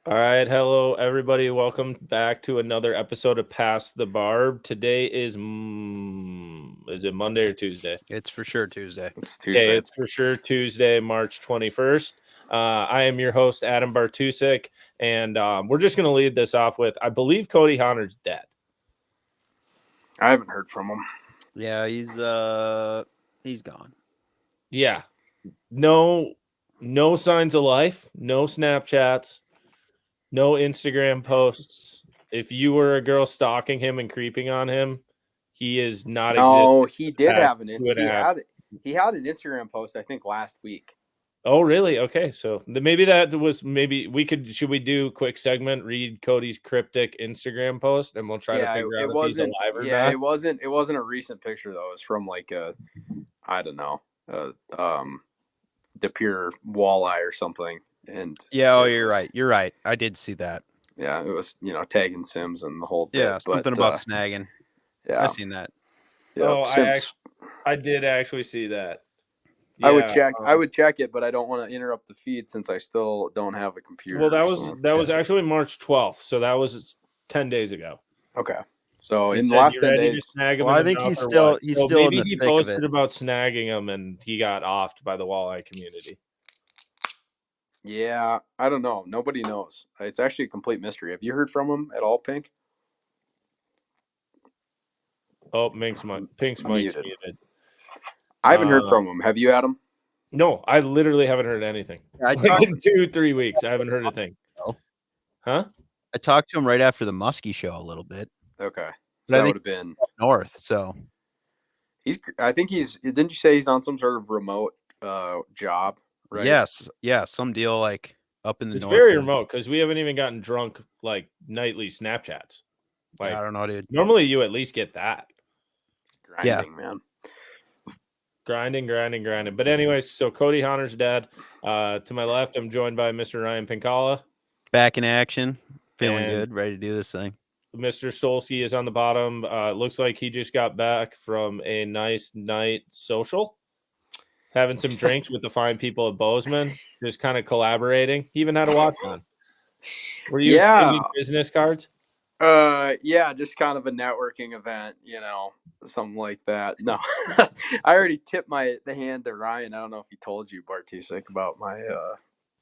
All right, hello everybody. Welcome back to another episode of Past The Barb. Today is it Monday or Tuesday? It's for sure Tuesday. It's Okay, Tuesday. it's for sure Tuesday, March 21st. I am your host, Adam Bartusek, and we're just going to lead this off with, I believe Cody Hahner's dead. I haven't heard from him. Yeah, he's gone. Yeah, no signs of life, no Snapchats, no Instagram posts. If you were a girl stalking him and creeping on him, he is not No, existing. he did have an He had an Instagram post I think last week. Oh, really? Okay, so maybe should we do a quick segment, read Cody's cryptic Instagram post, and we'll try to figure out if he's alive or not. It wasn't a recent picture though. It was from like I don't know, the pure walleye or something. And yeah, you're right. You're right. I did see that. Yeah, it was tagging Sims and the whole bit. Yeah, something about snagging. Yeah, I seen that. Yeah, Sims. I did actually see that. Yeah, I would check it, but I don't want to interrupt the feed since I still don't have a computer. Well, that was actually March 12th, so that was 10 days ago. Okay. So in the last 10 days, I think he's still maybe he posted about snagging him and he got offed by the walleye community. Yeah, I don't know. Nobody knows. It's actually a complete mystery. Have you heard from him at all, Pink? Oh, Pink's mic's muted. I haven't heard from him. Have you, Adam? No, I literally haven't heard anything. In 2-3 weeks, I haven't heard a thing. Huh? I talked to him right after the Muskie show a little bit. Okay. So that would have been north. So didn't you say he's on some sort of remote job? Right? Yes. Yeah. Some deal like up in the north. It's very remote because we haven't even gotten drunk like nightly Snapchats. Like, I don't know, dude. Normally you at least get that. Grinding, man. Grinding. But anyways, so Cody Hahner's dead. To my left, I'm joined by Mr. Ryan Pinkalla. Back in action. Feeling good. Ready to do this thing. Mr. Stolski is on the bottom. Looks like he just got back from a nice night social. Having some drinks with the fine people at Bozeman. Just kind of collaborating. He even had a watch on. Were you exchanging business cards? Yeah, just kind of a networking event, something like that. No, I already tipped the hand to Ryan. I don't know if he told you, Bartusek, about my.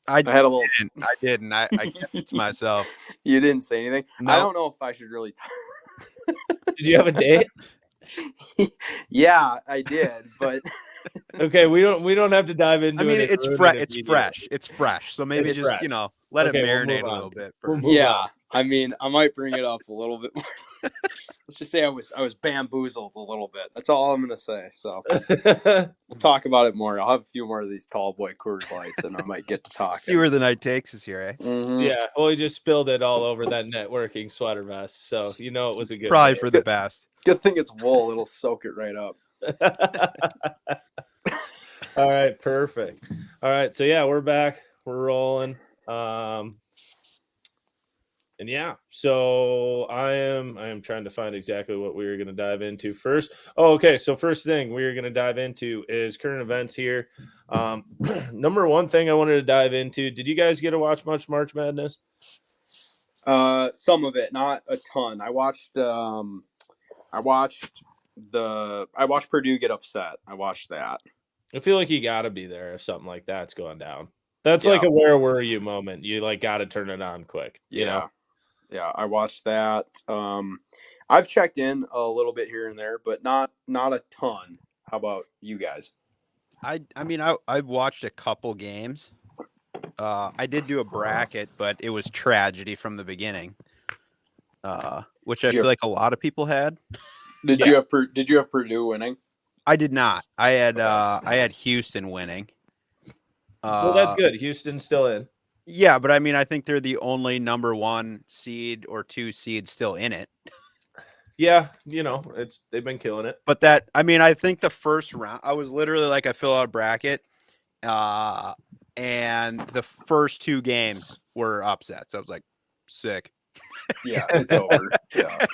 I had a little. I didn't. I kept it to myself. You didn't say anything. No. I don't know if I should really. Did you have a date? Yeah, I did, but okay, we don't have to dive into. I mean, it's fresh. It's fresh. So maybe just fresh. Let it marinate a little bit. Yeah, I mean, I might bring it up a little bit more. Let's just say I was bamboozled a little bit. That's all I'm gonna say. So we'll talk about it more. I'll have a few more of these tall boy Coors Lights, and I might get to talk. See where the night takes us here, eh? Mm-hmm. Yeah. Well, he just spilled it all over that networking sweater vest, so it was a good. Probably for the best. Good thing it's wool. It'll soak it right up. All right, perfect. All right, so yeah, we're back. We're rolling. And yeah, so I am trying to find exactly what we were going to dive into first. Oh, okay. So first thing we are going to dive into is current events here. Number one thing I wanted to dive into. Did you guys get to watch much March Madness? Some of it, not a ton. I watched Purdue get upset. I watched that. I feel like you got to be there if something like that's going down. That's like a where were you moment. You got to turn it on quick. You know? Yeah, I watched that. I've checked in a little bit here and there, but not a ton. How about you guys? I mean, I've watched a couple games. I did do a bracket, but it was tragedy from the beginning, which I feel like a lot of people had. Did you have Purdue winning? I did not. I had Houston winning. Well, that's good. Houston's still in. Yeah, but I mean, I think they're the only number 1 seed or 2 seed still in it. Yeah, they've been killing it. But I think the first round, I was literally like, I fill out a bracket, and the first 2 games were upsets. I was like, sick. Yeah, it's over. Yeah.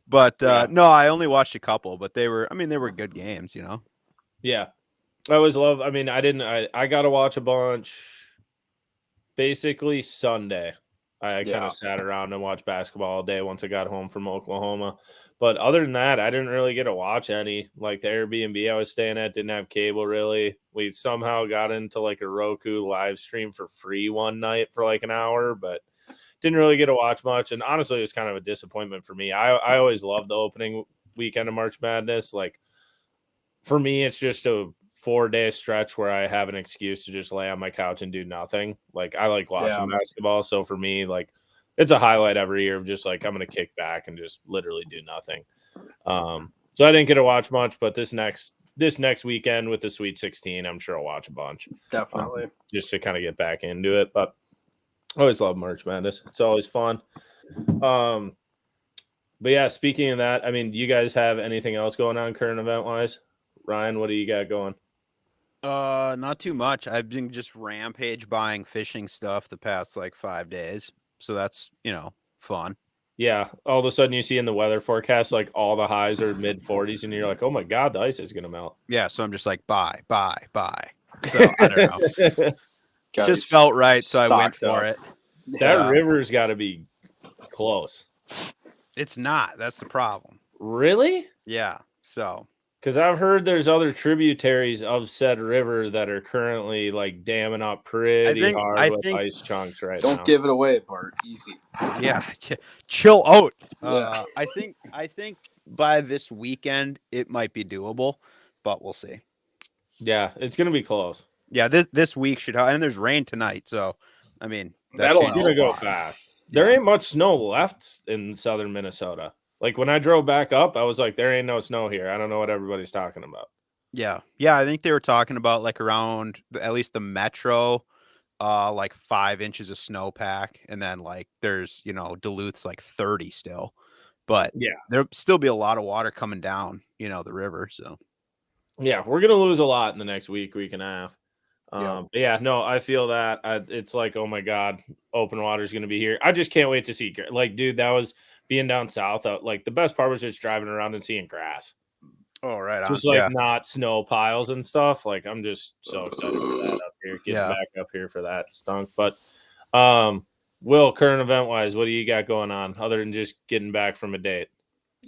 But no, I only watched a couple, but they were good games, Yeah. I always love. I mean, I got to watch a bunch. basically Sunday. I kind Yeah. of sat around and watched basketball all day once I got home from Oklahoma. But other than that, I didn't really get to watch any. Like the Airbnb I was staying at didn't have cable really. We somehow got into like a Roku live stream for free one night for like an hour, but didn't really get to watch much. And honestly, it was kind of a disappointment for me. I always loved the opening weekend of March Madness. Like for me, it's just a 4-day stretch where I have an excuse to just lay on my couch and do nothing. Like I like watching basketball. So for me, like it's a highlight every year of just like I'm going to kick back and just literally do nothing. So I didn't get to watch much, but this next weekend with the Sweet 16, I'm sure I'll watch a bunch. Definitely. Just to kind of get back into it. But I always love March Madness. It's always fun. But yeah, speaking of that, I mean, do you guys have anything else going on current event wise? Ryan, what do you got going? Not too much. I've been just rampage buying fishing stuff the past like 5 days. So that's, fun. Yeah, all of a sudden you see in the weather forecast like all the highs are mid 40s, and you're like, oh my god, the ice is gonna melt. Yeah, so I'm just like buy. So I don't know. Just felt right, so I went for it. That river's got to be close. It's not. That's the problem. Really? Yeah. So. Because I've heard there's other tributaries of said river that are currently like damming up pretty hard with ice chunks right now. Don't give it away, Bart. Easy. Yeah, chill out. Yeah. I think by this weekend it might be doable, but we'll see. Yeah, it's gonna be close. Yeah, this week should, and there's rain tonight, so I mean that'll go fast. There ain't much snow left in southern Minnesota. Like when I drove back up, I was like, there ain't no snow here. I don't know what everybody's talking about. Yeah. I think they were talking about like around at least the metro, like 5 inches of snowpack, and then like there's Duluth's like 30 still, but yeah, there'll still be a lot of water coming down the river. So yeah, we're gonna lose a lot in the next week and a half. But yeah, no, I feel that it's like, oh my god, open water is gonna be here. I just can't wait to see. Like, dude, that was being down south. Like the best part was just driving around and seeing grass. Oh, right on. Just like not snow piles and stuff. Like I'm just so excited for that up here. Getting back up here for that stunk. But Will, current event wise, what do you got going on other than just getting back from a date?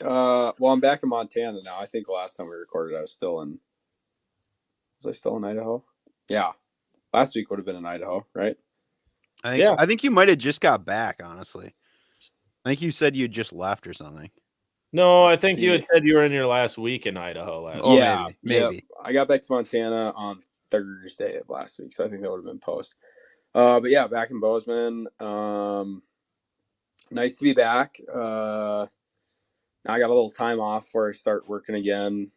Well, I'm back in Montana now. I think the last time we recorded, I was still in. Was I still in Idaho? Yeah. Last week would have been in Idaho, right? I think you might have just got back, honestly. I think you said you just left or something. No, I think you had said you were in your last week in Idaho last week. Yeah, maybe. Yep. I got back to Montana on Thursday of last week, so I think that would have been post. But yeah, back in Bozeman. Nice to be back. Now I got a little time off before I start working again.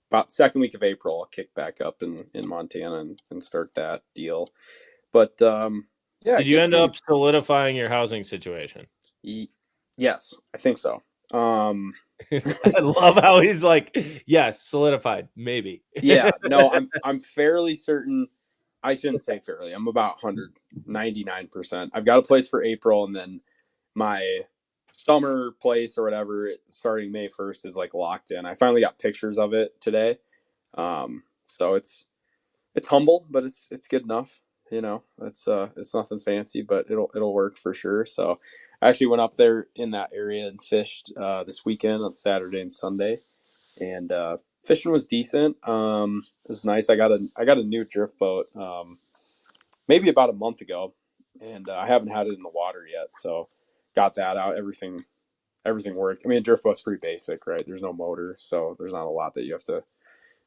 About second week of April, I'll kick back up in Montana and start that deal. But yeah. Did you end up solidifying your housing situation? Yes, I think so. I love how he's like, yes, solidified, maybe. Yeah, no, I'm fairly certain. I shouldn't say fairly. I'm about 199%. I've got a place for April, and then my summer place or whatever starting May 1st is like locked in. I finally got pictures of it today. So it's humble, but it's good enough. It's nothing fancy, but it'll work for sure. So I actually went up there in that area and fished this weekend on Saturday and Sunday, and fishing was decent. It was nice. I got a new drift boat maybe about a month ago, and I haven't had it in the water yet. So got that out. Everything worked. I mean, a drift boat's pretty basic, right? There's no motor, so there's not a lot that you have to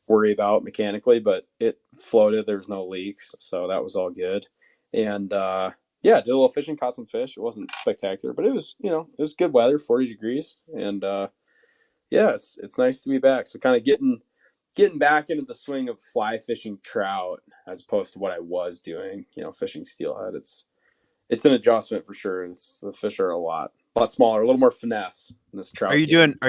worry about mechanically, but it floated. There's no leaks, so that was all good. And yeah, did a little fishing, caught some fish. It wasn't spectacular, but it was it was good weather, 40 degrees, and yeah, it's nice to be back. So kind of getting back into the swing of fly fishing trout as opposed to what I was doing, fishing steelhead. It's an adjustment for sure. The fish are a lot smaller, a little more finesse in this trout. Are you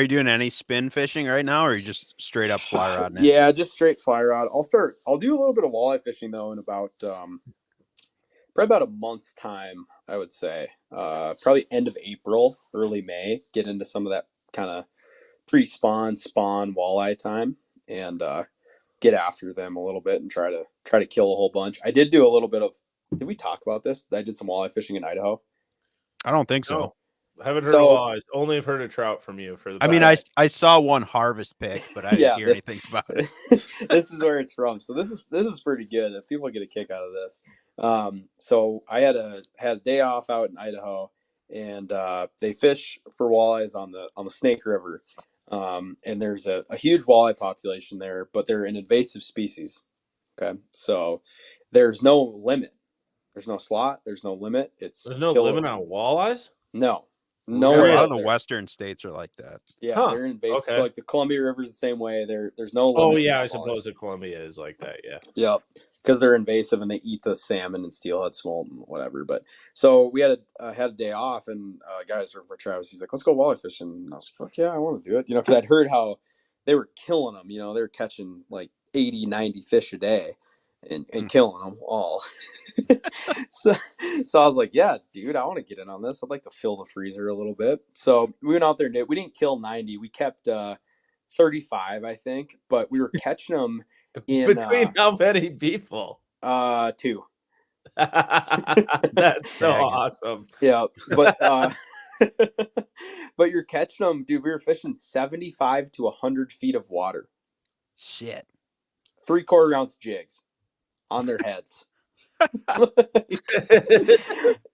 doing any spin fishing right now, or are you just straight up fly rod? Yeah, just straight fly rod. I'll do a little bit of walleye fishing though in about probably about a month's time, I would say. Probably end of April, early May. Get into some of that kind of pre-spawn, spawn walleye time, and get after them a little bit and try to kill a whole bunch. I did do a little bit of did we talk about this? I did some walleye fishing in Idaho. I don't think so. No, haven't heard So- of walleyes. Only have heard of trout from you for the. I mean, past- I saw one harvest pic, but I didn't Yeah, hear this- anything about it. This is where it's from. So this is pretty good. People get a kick out of this. So I had a day off out in Idaho, and they fish for walleyes on the Snake River. And there's a huge walleye population there, but they're an invasive species. Okay, so there's no limit. There's no slot. There's no limit. It's There's no kill limit it. on walleyes. No, Yeah, no. a way lot out of the there. western states are like that. Yeah, Huh, they're invasive. okay. So like the Columbia River's the same way. There's no limit. Oh on yeah, I walleyes. suppose that Columbia is like that. Yeah. Yep, because they're invasive and they eat the salmon and steelhead, smolt, and whatever. But so we had a day off, and guys for Travis, he's like, "Let's go walleye fishing." And I was like, "Fuck yeah, I want to do it." Because I'd heard how they were killing them. They were catching like 80, 90 fish a day, and killing them all. so I was like, "Yeah, dude, I want to get in on this. I'd like to fill the freezer a little bit." So we went out there and we didn't kill 90. We kept 35, I think, but we were catching them. Between how many people? 2. That's so Dang it. awesome. Yeah, but but you're catching them, dude. We were fishing 75 to 100 feet of water, Shit. 3/4 ounce jigs on their heads.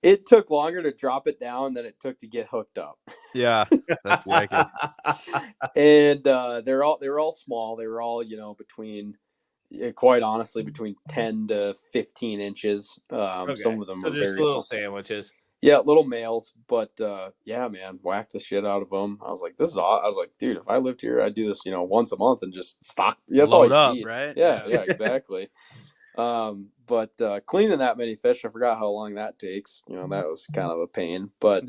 It took longer to drop it down than it took to get hooked up. Yeah, that's wicked. And they were all small. They were all between. Quite honestly, between 10 to 15 inches. Okay. Some of them So are just very little small. sandwiches. Yeah, little males, but yeah, man, whacked the shit out of them. I was like, this is all. I was like, dude, if I lived here, I'd do this, once a month and just stock. Yeah, that's all Load you up, need. right? Yeah, exactly. But cleaning that many fish, I forgot how long that takes. That was kind of a pain. But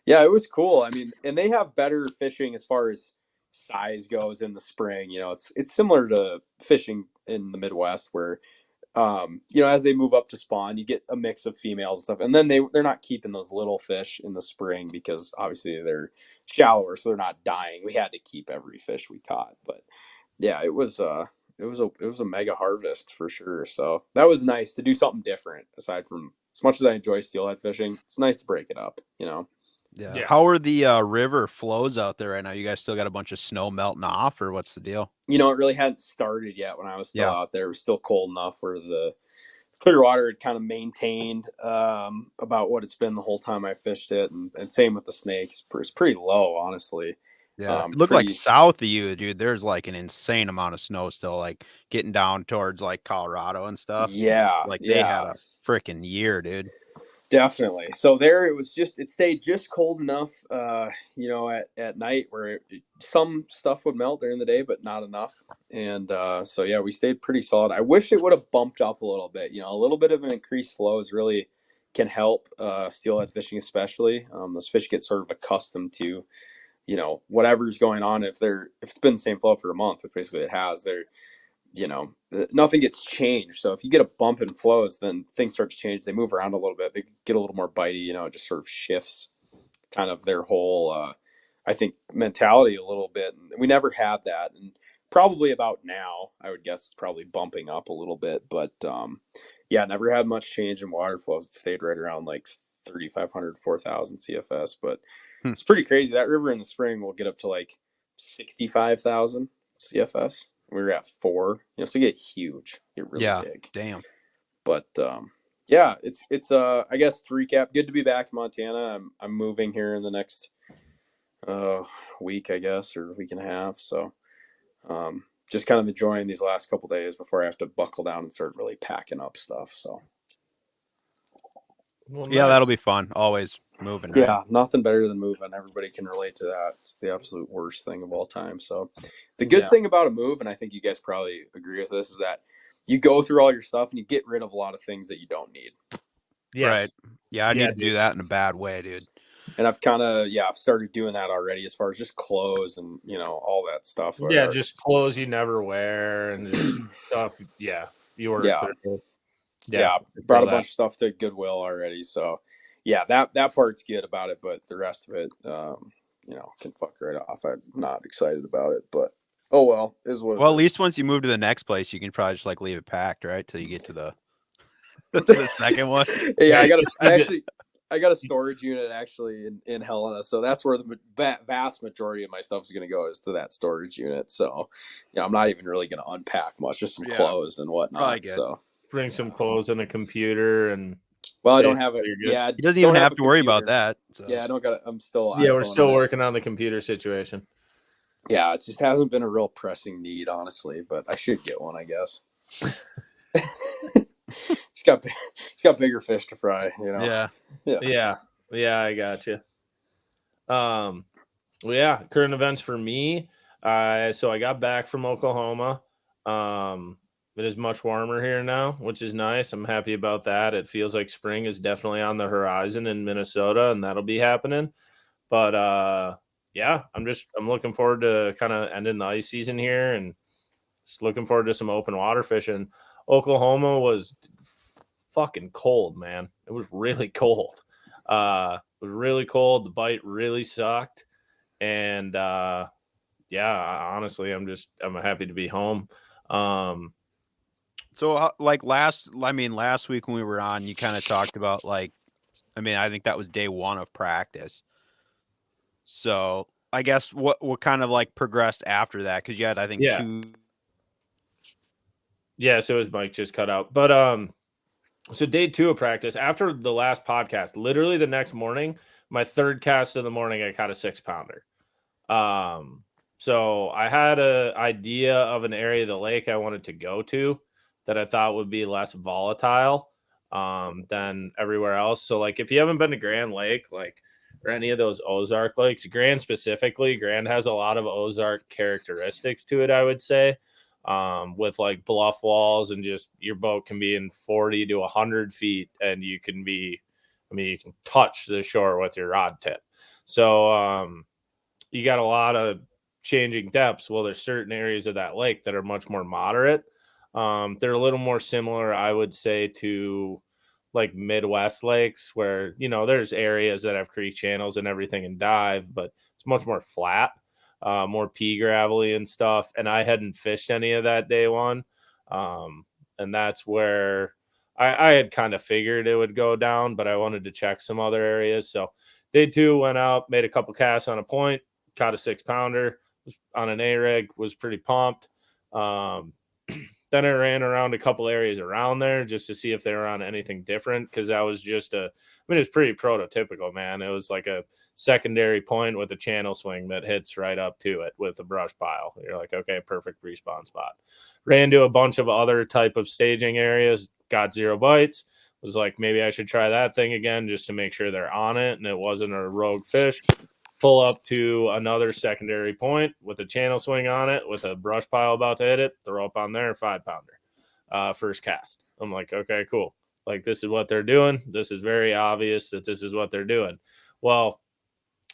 yeah, it was cool. I mean, and they have better fishing as far as size goes in the spring. It's similar to fishing in the Midwest where as they move up to spawn, you get a mix of females and stuff, and then they're not keeping those little fish in the spring because obviously they're shallower, so they're not dying. We had to keep every fish we caught, but yeah, it was a mega harvest for sure. So that was nice to do something different aside from as much as I enjoy steelhead fishing. It's nice to break it up. Yeah. How are the river flows out there right now? You guys still got a bunch of snow melting off, or what's the deal? It really hadn't started yet when I was still out there. It was still cold enough where the clear water had kind of maintained about what it's been the whole time I fished it. And same with the snakes. It's pretty low, honestly. Yeah. It looked like south of you, dude, there's like an insane amount of snow still, like getting down towards like Colorado and stuff. Yeah. Like they had a freaking year, dude. Definitely. So there, it stayed just cold enough, at night where some stuff would melt during the day, but not enough. And so yeah, we stayed pretty solid. I wish it would have bumped up a little bit. A little bit of an increased flow really can help steelhead fishing, especially. Those fish get sort of accustomed to, whatever's going on. If it's been the same flow for a month, which basically it has, nothing gets changed. So if you get a bump in flows, then things start to change. They move around a little bit. They get a little more bitey. It just sort of shifts kind of their whole, I think, mentality a little bit. And we never had that. And probably about now, I would guess it's probably bumping up a little bit. But yeah, never had much change in water flows. It stayed right around like 3,500, 4,000 CFS. But it's pretty crazy. That river in the spring will get up to like 65,000 CFS. We were at 4, so you get huge, get really big. Damn. But yeah, it's I guess to recap, good to be back in Montana. I'm moving here in the next week, I guess, or week and a half. So just kind of enjoying these last couple days before I have to buckle down and start really packing up stuff. So yeah, that'll be fun. Always moving. Right? Yeah, nothing better than moving. Everybody can relate to that. It's the absolute worst thing of all time. So the good thing about a move, and I think you guys probably agree with this, is that you go through all your stuff and you get rid of a lot of things that you don't need. Yes. Right. Yeah, I need to do that in a bad way, dude. And I've kind of, I've started doing that already as far as just clothes and, all that stuff. Yeah, just clothes you never wear and just stuff. Yeah, you order through. Yeah, brought a bunch of stuff to Goodwill already. So, yeah, that part's good about it. But the rest of it, can fuck right off. I'm not excited about it. But, oh, well, is what it is. Well, at least once you move to the next place, you can probably just like leave it packed, right? Till you get to the That's the second one. Yeah, I got a storage unit actually in Helena, so that's where the vast majority of my stuff is going to go, is to that storage unit. So, yeah, I'm not even really going to unpack much, just some clothes and whatnot. So, bring some clothes and a computer, and well, I don't have it. Yeah, he doesn't even have to worry about that. So. Yeah, I don't got it. I'm still. Yeah, we're still working on the computer situation. Yeah, it just hasn't been a real pressing need, honestly, but I should get one, I guess. He's got bigger fish to fry, you know. Yeah, I got you. Well, yeah, current events for me. So I got back from Oklahoma. It is much warmer here now, which is nice. I'm happy about that. It feels like spring is definitely on the horizon in Minnesota, and that'll be happening. But yeah, I'm looking forward to kind of ending the ice season here, and just looking forward to some open water fishing. Oklahoma was fucking cold, man. It was really cold. It was really cold. The bite really sucked. And yeah, honestly, I'm happy to be home. So like last week when we were on, you kind of talked about I think that was day 1 of practice. So I guess what kind of progressed after that? Because you had, I think, 2. Yeah, so his mic just cut out. But so day 2 of practice, after the last podcast, literally the next morning, my third cast of the morning, I caught a 6-pounder. So I had an idea of an area of the lake I wanted to go to that I thought would be less volatile than everywhere else. So if you haven't been to Grand Lake, or any of those Ozark lakes, Grand specifically, Grand has a lot of Ozark characteristics to it, I would say, with bluff walls, and just your boat can be in 40 to 100 feet, and you can touch the shore with your rod tip. So you got a lot of changing depths. Well, there's certain areas of that lake that are much more moderate. They're a little more similar, I would say, to Midwest lakes, where there's areas that have creek channels and everything and dive, but it's much more flat, more pea gravelly and stuff. And I hadn't fished any of that day 1, and that's where I had kind of figured it would go down, but I wanted to check some other areas. So day 2 went out, made a couple casts on a point, caught a 6-pounder, was on an A-rig, was pretty pumped. Then I ran around a couple areas around there just to see if they were on anything different, because that was just it was pretty prototypical, man. It was like a secondary point with a channel swing that hits right up to it with a brush pile. You're like, okay, perfect respawn spot. Ran to a bunch of other type of staging areas, got 0 bites. Was like, maybe I should try that thing again just to make sure they're on it and it wasn't a rogue fish. Pull up to another secondary point with a channel swing on it with a brush pile about to hit it, throw up on there, 5-pounder, first cast. I'm like, okay, cool. This is what they're doing. This is very obvious that this is what they're doing. Well,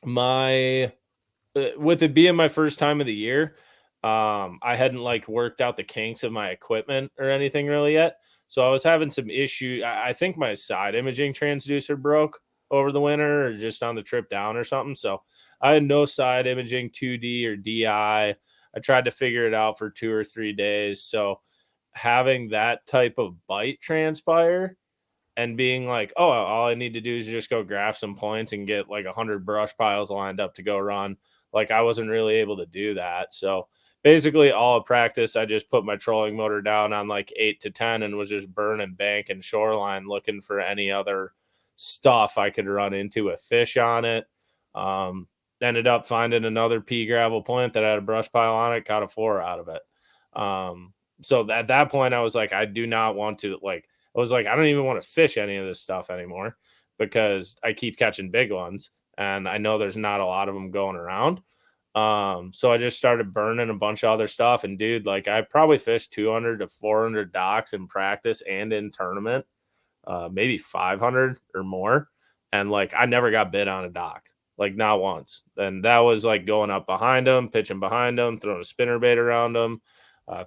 with it being my first time of the year, I hadn't worked out the kinks of my equipment or anything really yet. So I was having some issue. I think my side imaging transducer broke over the winter, or just on the trip down or something. So I had no side imaging 2D or DI. I tried to figure it out for 2 or 3 days. So having that type of bite transpire and being like, oh, all I need to do is just go graph some points and get 100 brush piles lined up to go run. I wasn't really able to do that. So basically all of practice, I just put my trolling motor down on 8 to 10 and was just burning bank and shoreline, looking for any other stuff I could run into a fish on it. Ended up finding another pea gravel point that had a brush pile on it, caught a 4 out of it. So at that point I was like, I do not want to I don't even want to fish any of this stuff anymore, because I keep catching big ones and I know there's not a lot of them going around. So I just started burning a bunch of other stuff, and dude, I probably fished 200 to 400 docks in practice and in tournament. Maybe 500 or more. And I never got bit on a dock, not once. And that was going up behind them, pitching behind them, throwing a spinner bait around them,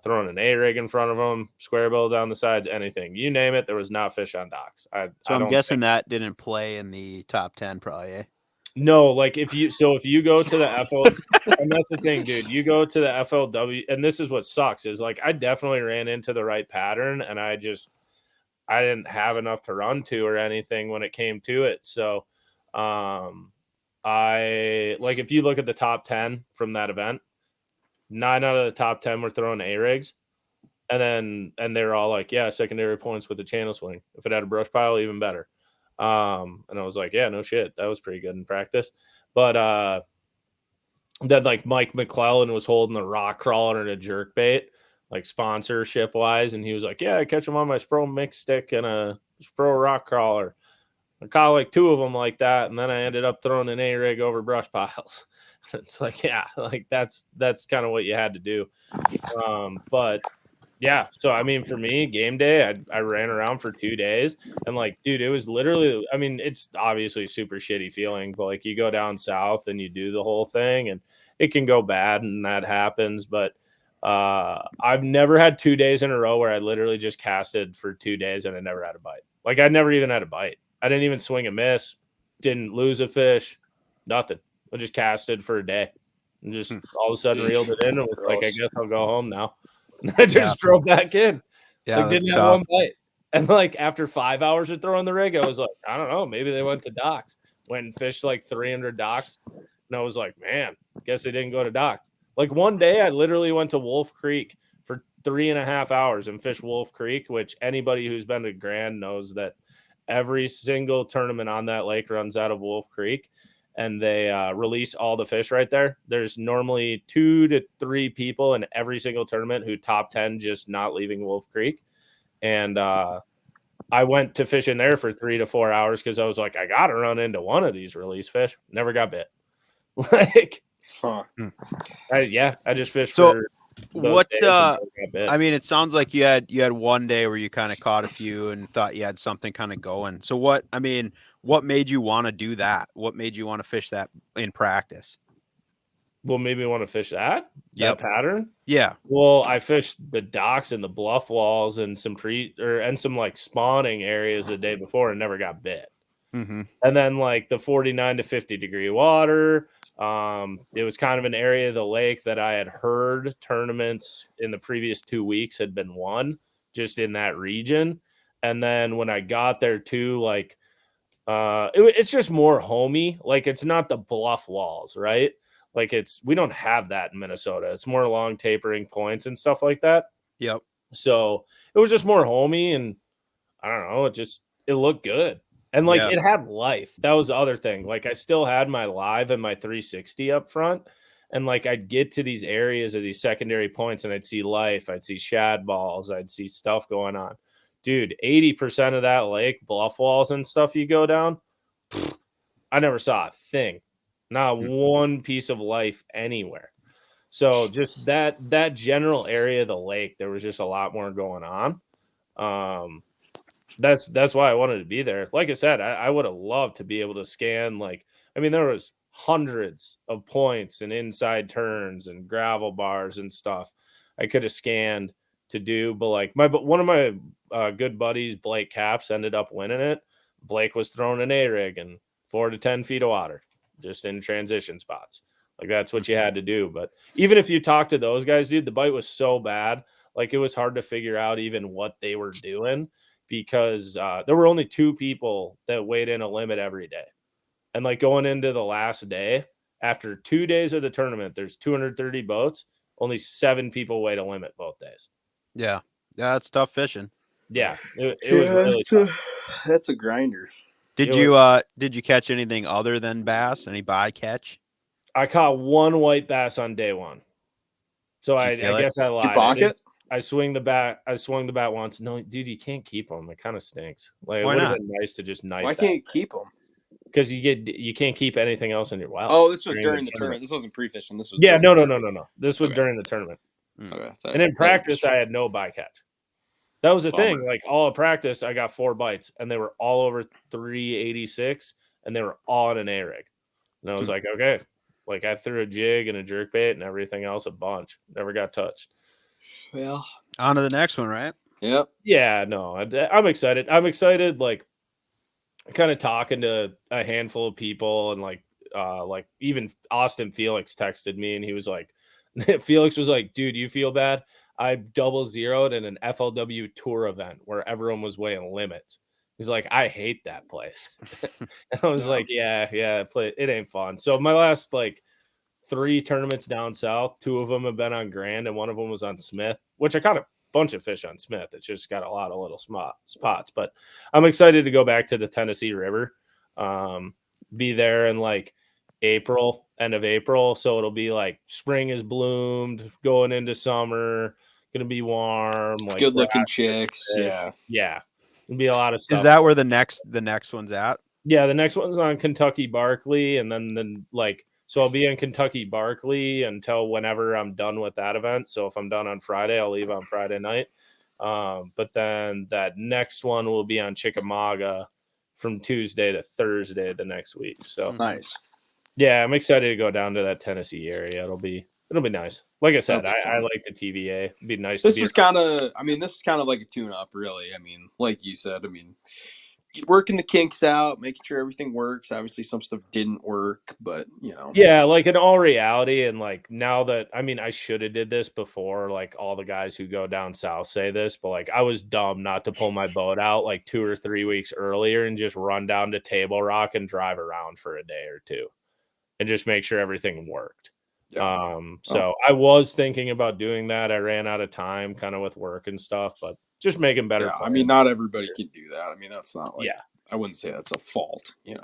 throwing an A-rig in front of them, square bill down the sides, anything. You name it, there was not fish on docks. I'm guessing that didn't play in the top 10 probably, eh? No, if you go to the FL, and that's the thing, dude, you go to the FLW, and this is what sucks is I definitely ran into the right pattern, and I didn't have enough to run to or anything when it came to it. So I like, if you look at the top 10 from that event, 9 out of the top 10 were throwing A rigs. And they're all like, yeah, secondary points with the channel swing. If it had a brush pile, even better. And I was like, yeah, no shit. That was pretty good in practice. But then like Mike McClellan was holding the rock crawler and a jerk bait, like sponsorship wise. And he was like, yeah, I catch them on my Spro mix stick and a Spro rock crawler. I caught like 2 of them like that. And then I ended up throwing an A rig over brush piles. It's like, yeah, like that's kind of what you had to do. But yeah, so I mean, for me, game day, I ran around for 2 days, and like, dude, it was literally, I mean, it's obviously super shitty feeling, but like, you go down south and you do the whole thing, and it can go bad, and that happens. But I've never had 2 days in a row where I literally just casted for 2 days and I never had a bite. Like, I never even had a bite. I didn't even swing a miss, didn't lose a fish, nothing. I just casted for a day and just all of a sudden reeled it in and was like, I guess I'll go home now. And I just drove back in. Yeah, like, didn't have one bite. And like, after 5 hours of throwing the rig, I was like, I don't know, maybe they went to docks. Went and fished like 300 docks. And I was like, man, guess they didn't go to docks. Like, one day I literally went to Wolf Creek for 3.5 hours and fished Wolf Creek, which anybody who's been to Grand knows that every single tournament on that lake runs out of Wolf Creek. And they release all the fish right there. There's normally 2 to 3 people in every single tournament who top 10 just not leaving Wolf Creek. And I went to fish in there for 3 to 4 hours because I was like, I got to run into one of these release fish. Never got bit. Like, I just fished for those days and never got bit. I mean, it sounds like you had one day where you kind of caught a few and thought you had something kind of going. So what made you want to do that? What made you want to fish that in practice? Well, maybe want to fish that pattern. Yeah. Well, I fished the docks and the bluff walls and some some like spawning areas the day before and never got bit. Mm-hmm. And then like the 49 to 50 degree water. It was kind of an area of the lake that I had heard tournaments in the previous 2 weeks had been won just in that region. And then when I got there too, like, it's just more homey. Like, it's not the bluff walls, right? Like, we don't have that in Minnesota. It's more long tapering points and stuff like that. Yep. So it was just more homey, and I don't know, it looked good. And like, it had life. That was the other thing. Like, I still had my live and my 360 up front. And like, I'd get to these areas of these secondary points and I'd see life. I'd see shad balls. I'd see stuff going on. Dude, 80% of that lake, bluff walls and stuff you go down, I never saw a thing. Not one piece of life anywhere. So just that general area of the lake, there was just a lot more going on. That's why I wanted to be there. Like I said, I would have loved to be able to scan. Like, I mean, there was hundreds of points and inside turns and gravel bars and stuff I could have scanned to do. But like, one of my good buddies, Blake Caps, ended up winning it. Blake was throwing an A-rig and 4 to 10 feet of water just in transition spots. Like, that's what you had to do. But even if you talk to those guys, dude, the bite was so bad. Like, it was hard to figure out even what they were doing because there were only 2 people that weighed in a limit every day. And like, going into the last day, after 2 days of the tournament, there's 230 boats. Only 7 people weighed a limit both days. Yeah. Yeah, it's tough fishing. Yeah. It was really tough. That's a grinder. Did you catch anything other than bass? Any bycatch? I caught 1 white bass on day 1. So I guess I lied. Did you balk it? I swung the bat once. No, dude, you can't keep them. It kind of stinks. Like, why it would not? have been nice to just knife. Why can't you keep them? Because you can't keep anything else in your well. Oh, this was during the tournament. This wasn't pre-fishing. This was no. This was during the tournament. Okay. And in practice, I had no bycatch. That was the thing. Like, all of practice, I got 4 bites, and they were all over 386, and they were all in an A-rig. And I was like, okay. Like, I threw a jig and a jerkbait and everything else a bunch. Never got touched. Well, on to the next one, right? Yep. Yeah, no, I'm excited. I'm excited, like, kind of talking to a handful of people, and like even Austin Felix texted me, and he was like, Felix was like, dude, you feel bad? I double zeroed in an FLW tour event where everyone was weighing limits. He's like, I hate that place. And I was like, yeah, it ain't fun. So my last like 3 tournaments down south, 2 of them have been on Grand and one of them was on Smith, which I caught a bunch of fish on Smith. It's just got a lot of little spots, but I'm excited to go back to the Tennessee River. Be there in like April, end of April. So it'll be like spring is bloomed, going into summer, gonna be warm, like Good looking chicks. Yeah. Yeah. It'll be a lot of stuff. Is that where the next one's at? Yeah, the next one's on Kentucky Barkley, and then like so I'll be in Kentucky Barkley until whenever I'm done with that event. So if I'm done on Friday, I'll leave on Friday night. But then that next one will be on Chickamauga from Tuesday to Thursday the next week. So nice. Yeah, I'm excited to go down to that Tennessee area. It'll be nice. Like I said, I like the TVA. It'd be nice. This was kind of like a tune-up, really. I mean, like you said, working the kinks out, making sure everything works. Obviously, some stuff didn't work, but yeah, like in all reality, and like now that I should have did this before. Like all the guys who go down south say this, but like I was dumb not to pull my boat out like 2 or 3 weeks earlier and just run down to Table Rock and drive around for a day or two, and just make sure everything worked. Yeah. So I was thinking about doing that. I ran out of time, kind of with work and stuff, but just making better. Yeah, not everybody can do that. That's not like, I wouldn't say that's a fault, it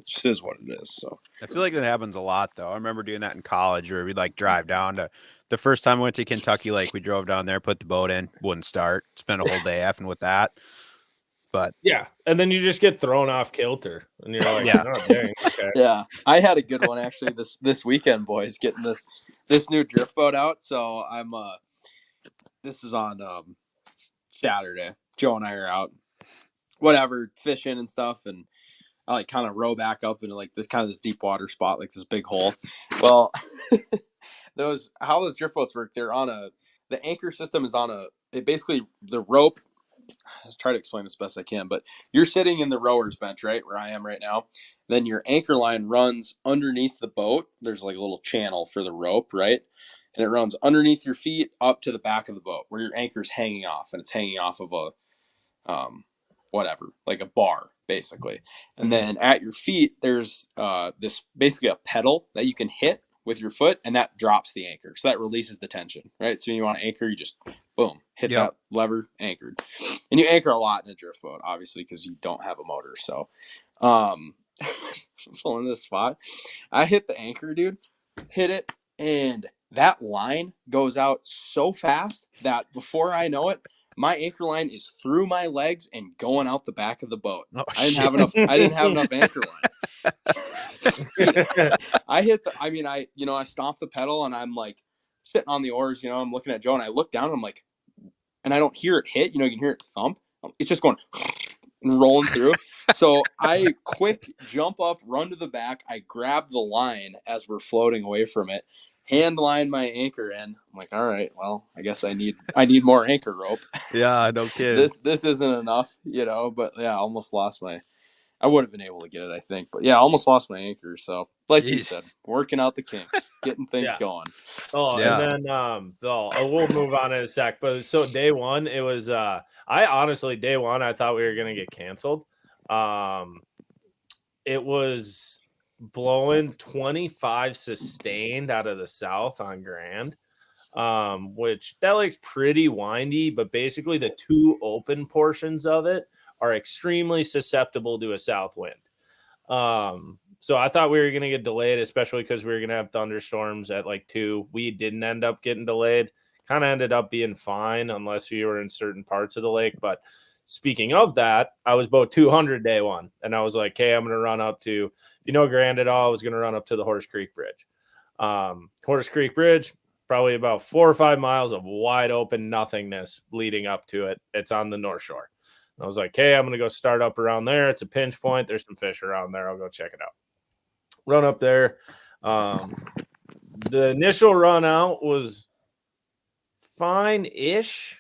just is what it is. So I feel like that happens a lot though. I remember doing that in college where we'd like drive down to the first time we went to Kentucky Lake, we drove down there, put the boat in, wouldn't start, spent a whole day effing with that. But yeah, and then you just get thrown off kilter, and you're like, yeah, oh, dang, okay. Yeah, I had a good one actually this weekend, boys, getting this new drift boat out. So I'm this is on Saturday. Joe and I are out, whatever, fishing and stuff, and I like kind of row back up into like this deep water spot, like this big hole. Well, how those drift boats work, the anchor system is on basically the rope. I'll try to explain this best I can, but you're sitting in the rower's bench, right, where I am right now. Then your anchor line runs underneath the boat. There's like a little channel for the rope, right? And it runs underneath your feet up to the back of the boat where your anchor's hanging off, and it's hanging off of like a bar, basically. And then at your feet, there's this basically a pedal that you can hit with your foot, and that drops the anchor. So that releases the tension, right? So when you want to anchor, you just, boom, hit that lever, anchored. And you anchor a lot in a drift boat, obviously, because you don't have a motor. So pulling this spot, I hit the anchor, dude, hit it, and that line goes out so fast that before I know it, my anchor line is through my legs and going out the back of the boat. Oh, I didn't have enough anchor line. I hit I stomped the pedal, and I'm like sitting on the oars, I'm looking at Joe, and I look down, and I'm like, and I don't hear it hit, you can hear it thump. It's just going and rolling through. So I quick jump up, run to the back. I grab the line as we're floating away from it, hand line my anchor in. I'm like, all right, well, I guess I need more anchor rope. Yeah, no kidding. This isn't enough, but yeah, I almost lost I would have been able to get it, I think. But yeah, I almost lost my anchor. So like you said, working out the kinks, getting things going. Oh, yeah. And then we'll move on in a sec. But so day one, it was day one, I thought we were gonna get canceled. It was blowing 25 sustained out of the south on Grand. Which that lake's pretty windy, but basically the 2 open portions of it are extremely susceptible to a south wind. So I thought we were going to get delayed, especially because we were going to have thunderstorms at like 2. We didn't end up getting delayed. Kind of ended up being fine unless you were in certain parts of the lake. But speaking of that, I was boat 200 day one, and I was like, hey, I'm going to run up to, if Grand at all, I was going to run up to the Horse Creek Bridge. Horse Creek Bridge, probably about 4 or 5 miles of wide open nothingness leading up to it. It's on the North Shore. I was like, hey, I'm going to go start up around there. It's a pinch point. There's some fish around there. I'll go check it out. Run up there. The initial run out was fine-ish.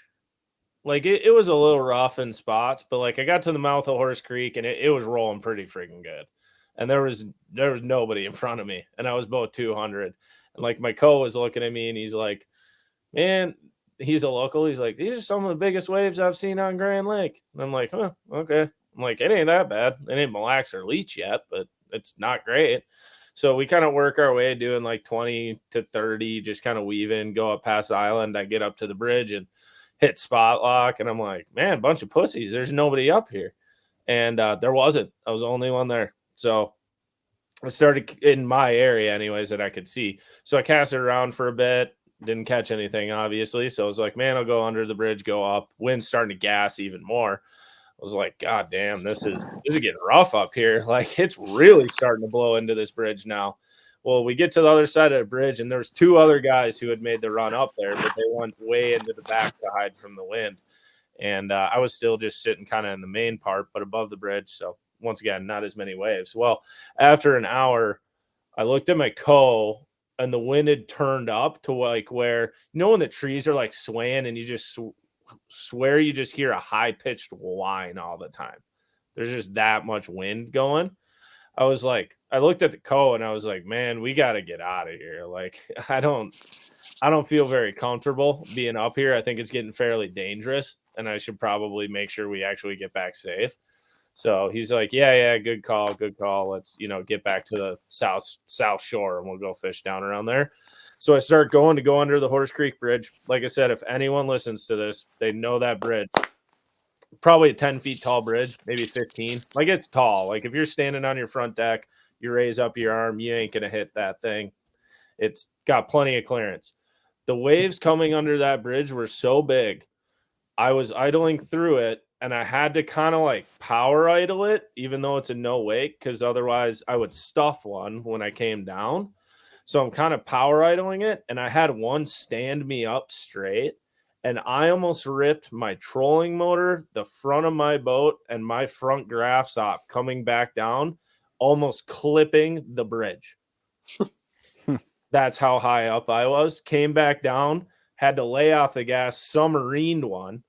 Like, it was a little rough in spots, but, like, I got to the mouth of Horse Creek, and it was rolling pretty freaking good. And there was nobody in front of me, and I was boat 200. And, like, my co was looking at me, and he's like, man, he's a local. He's like, these are some of the biggest waves I've seen on Grand Lake. And I'm like, huh, okay. I'm like, it ain't that bad. It ain't Mille Lacs or Leech yet, but it's not great. So we kind of work our way doing like 20 to 30, just kind of weave in, go up past the island. I get up to the bridge and hit spot lock. And I'm like, man, bunch of pussies. There's nobody up here. And there wasn't. I was the only one there. So I started in my area anyways that I could see. So I cast it around for a bit. Didn't catch anything, obviously. So I was like, man, I'll go under the bridge, go up. Wind's starting to gas even more. I was like, God damn, this is getting rough up here. Like, it's really starting to blow into this bridge now. Well, we get to the other side of the bridge, and there's 2 other guys who had made the run up there, but they went way into the back to hide from the wind. And I was still just sitting kind of in the main part, but above the bridge. So once again, not as many waves. Well, after an hour, I looked at my co, and the wind had turned up to like where, when the trees are like swaying and you just swear you just hear a high-pitched whine all the time. There's just that much wind going. I was like, I looked at the co and I was like, man, we got to get out of here. Like, I don't feel very comfortable being up here. I think it's getting fairly dangerous, and I should probably make sure we actually get back safe. So he's like, yeah, good call. Let's, get back to the south shore, and we'll go fish down around there. So I start going to go under the Horse Creek Bridge. Like I said, if anyone listens to this, they know that bridge. Probably a 10 feet tall bridge, maybe 15. Like, it's tall. Like, if you're standing on your front deck, you raise up your arm, you ain't going to hit that thing. It's got plenty of clearance. The waves coming under that bridge were so big, I was idling through it, and I had to kind of like power idle it, even though it's a no wake, because otherwise I would stuff one when I came down. So I'm kind of power idling it, and I had one stand me up straight, and I almost ripped my trolling motor, the front of my boat, and my front graph stop coming back down, almost clipping the bridge. That's how high up I was. Came back down, had to lay off the gas, submarined one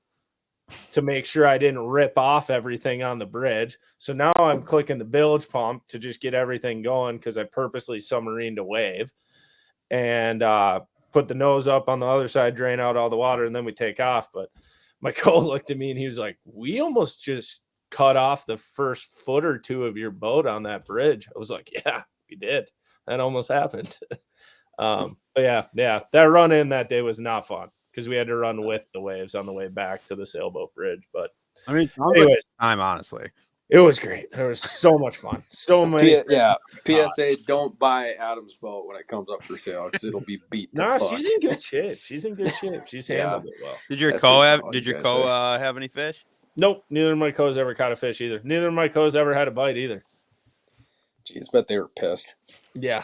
to make sure I didn't rip off everything on the bridge. So now I'm clicking the bilge pump to just get everything going because I purposely submarined a wave, and put the nose up on the other side, drain out all the water, and then we take off. But my co looked at me and he was like, we almost just cut off the first foot or two of your boat on that bridge. I was like, yeah, we did. That almost happened. But yeah, that run in that day was not fun because we had to run with the waves on the way back to the sailboat bridge. But I mean, anyways, time, honestly, it was great. There was so much fun. So many. PSA: don't buy Adam's boat when it comes up for sale because it'll be beat to fuck. She's in good shape. She's handled it well. Did your co have any fish? Nope. Neither of my co's ever caught a fish either. Neither of my co's ever had a bite either. Jeez, bet they were pissed. Yeah,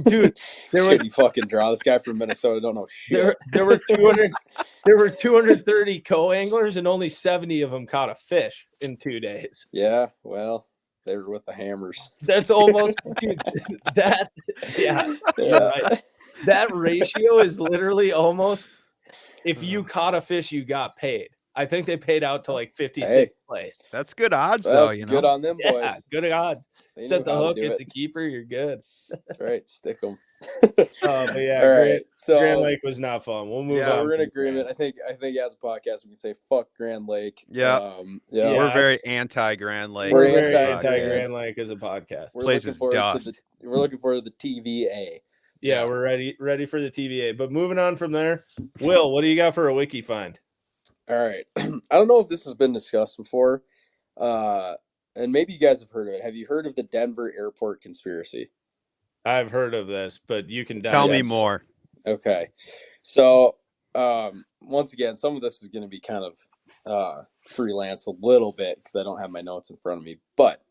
dude. You fucking draw this guy from Minnesota. Don't know shit. There were 200. There were 230 co-anglers, and only 70 of them caught a fish in 2 days. Yeah, well, they were with the hammers. That's almost, dude. Right. That ratio is literally almost. If you caught a fish, you got paid. I think they paid out to like 56th place. That's good odds, well, though. Good on them, boys. Yeah, good odds. They Set the hook. It's it. a keeper. You're good. That's right. Stick them. But yeah, all right. So Grand Lake was not fun. We'll move on. Yeah, we're in agreement. I think as a podcast we can say fuck Grand Lake. Yeah. We're very anti Grand Lake. We're very anti Grand Lake as a podcast. We're looking forward to the TVA. Yeah, we're ready for the TVA. But moving on from there, Will, what do you got for a wiki find? All right. I don't know if this has been discussed before, and maybe you guys have heard of it. Have you heard of the Denver airport conspiracy? I've heard of this, but you can tell me more. Okay. So, once again, some of this is going to be kind of freelance a little bit because I don't have my notes in front of me. But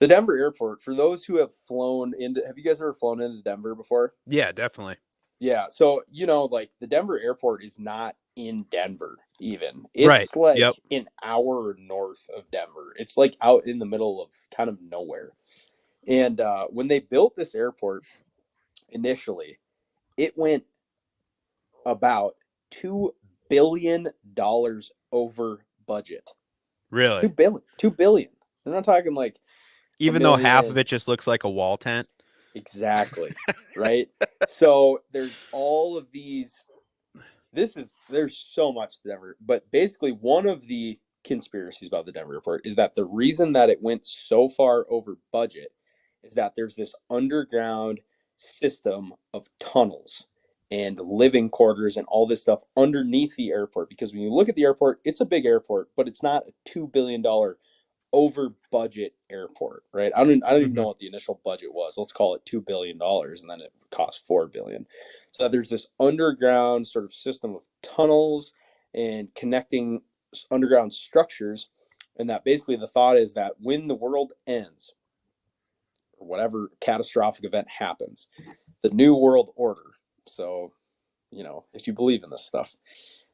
the Denver airport, for those who have have you guys ever flown into Denver before? Yeah, definitely. Yeah. So, like the Denver airport is not in Denver even. It's an hour north of Denver. It's like out in the middle of kind of nowhere. And when they built this airport initially, it went about $2 billion over budget. Really? $2 billion. I'm not talking like even though half of it just looks like a wall tent. Exactly. Right. So there's all of these there's so much to Denver, but basically one of the conspiracies about the Denver airport is that the reason that it went so far over budget is that there's this underground system of tunnels and living quarters and all this stuff underneath the airport. Because when you look at the airport, it's a big airport, but it's not a $2 billion over budget airport, right? I don't even know what the initial budget was. Let's call it $2 billion, and then it cost $4 billion. So there's this underground sort of system of tunnels and connecting underground structures, and that basically the thought is that when the world ends, or whatever catastrophic event happens, the new world order. So, if you believe in this stuff,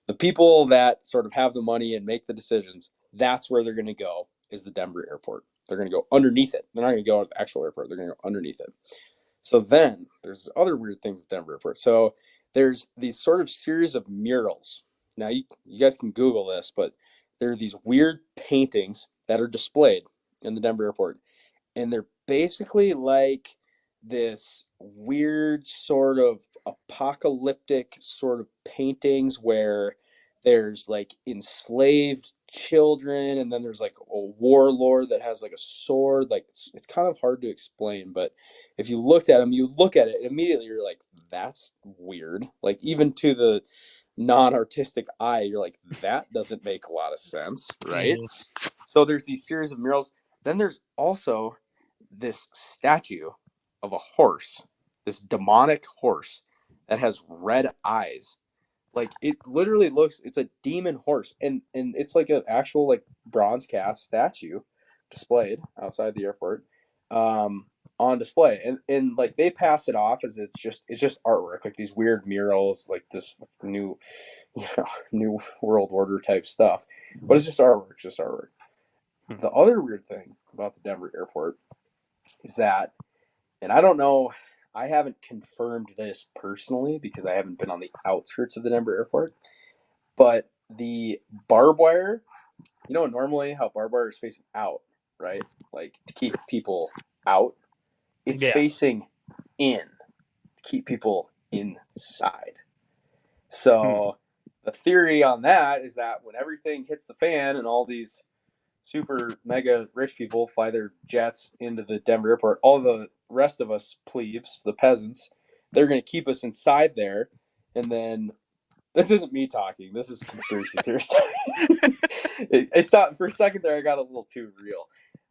the people that sort of have the money and make the decisions, that's where they're going to go, is the Denver airport. They're going to go underneath it. They're not going to go to the actual airport. They're going to go underneath it. So then there's other weird things at Denver airport. So there's these sort of series of murals. Now you guys can Google this, but there are these weird paintings that are displayed in the Denver airport. And they're basically like this weird sort of apocalyptic sort of paintings where there's like enslaved children, and then there's like a warlord that has like a sword. Like it's kind of hard to explain, but if you looked at them, you look at it immediately, you're like, that's weird. Like even to the non-artistic eye, you're like, that doesn't make a lot of sense, right? So there's these series of murals. Then there's also this statue of a horse, this demonic horse that has red eyes. Like it literally looks, it's a demon horse, and it's like an actual like bronze cast statue displayed outside the airport, on display, and like they pass it off as it's just artwork, like these weird murals, like this new new world order type stuff, but it's just artwork. The other weird thing about the Denver airport is that, and I don't know, I haven't confirmed this personally because I haven't been on the outskirts of the Denver airport, but the barbed wire, normally how barbed wire is facing out, right? Like to keep people out, it's facing in to keep people inside. So the theory on that is that when everything hits the fan and all these super mega rich people fly their jets into the Denver airport, all the rest of us plebes, the peasants, they're going to keep us inside there. And then, this isn't me talking, this is conspiracy theories. It's not, for a second there I got a little too real,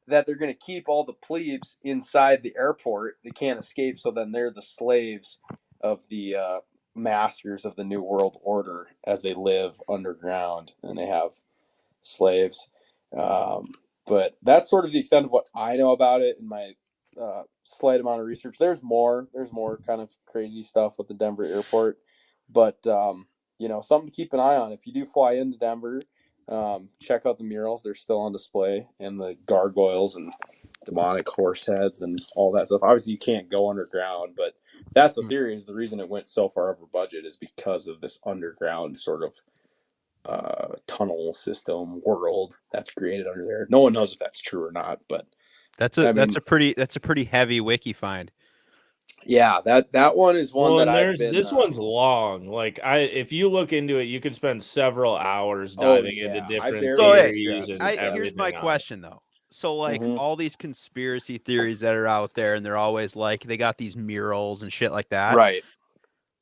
that they're going to keep all the plebes inside the airport. They can't escape, so then they're the slaves of the masters of the New World Order as they live underground, and they have slaves. But that's sort of the extent of what I know about it in my slight amount of research. There's more kind of crazy stuff with the Denver airport, but something to keep an eye on. If you do fly into Denver, check out the murals. They're still on display, and the gargoyles and demonic horse heads and all that stuff. Obviously you can't go underground, but that's the theory, is the reason it went so far over budget is because of this underground sort of tunnel system world that's created under there. No one knows if that's true or not, but that's a pretty heavy wiki find. Yeah, that one is one that I've been. This one's long. Like if you look into it, you could spend several hours diving into different theories and everything. Here's my question though. So like all these conspiracy theories that are out there, and they're always like they got these murals and shit like that, right?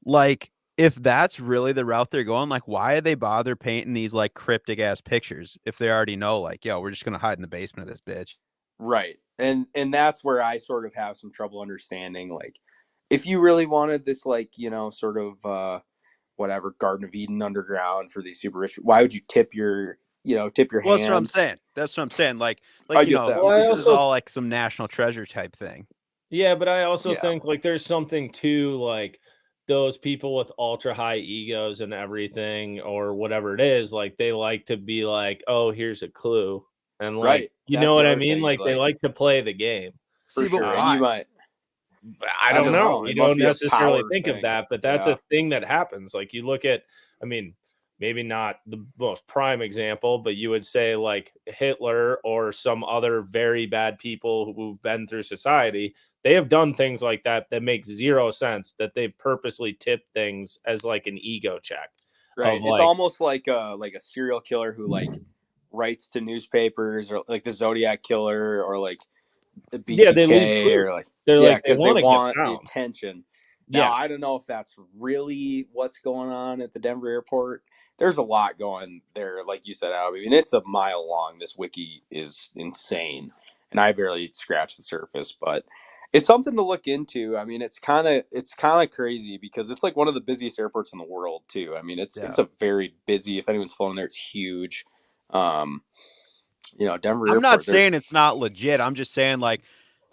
Like, if that's really the route they're going, like, why did they bother painting these like cryptic ass pictures if they already know, like, yo, we're just gonna hide in the basement of this bitch? Right. And that's where I sort of have some trouble understanding. Like, if you really wanted this, like, sort of whatever Garden of Eden underground for these super rich, why would you tip your hand? That's what I'm saying. Like this is all like some national treasure type thing. Yeah, but I also think like there's something to like those people with ultra high egos and everything, or whatever it is, like they like to be like, oh, here's a clue. And like, you know what I mean? Like they like to play the game. For sure. And you might, I don't know. You don't necessarily think of that, but that's a thing that happens. Like you look at, I mean, maybe not the most prime example, but you would say like Hitler or some other very bad people who've been through society. They have done things like that that make zero sense, that they've purposely tipped things as like an ego check. Right. of It's like, almost like a serial killer who like writes to newspapers, or like the Zodiac killer, or like the yeah, they leave BTK, clues. or like, They're yeah, like, they because they want to get want the found. attention. Now, Yeah. I don't know if that's really what's going on at the Denver airport. There's a lot going there, like you said, Adam. I mean, it's a mile long. This wiki is insane, and I barely scratched the surface, but it's something to look into. I mean, it's kind of crazy because it's like one of the busiest airports in the world too. I mean, it's a very busy. If anyone's flown there, it's huge. Um, Denver I'm not Airport. saying it's not legit. I'm just saying like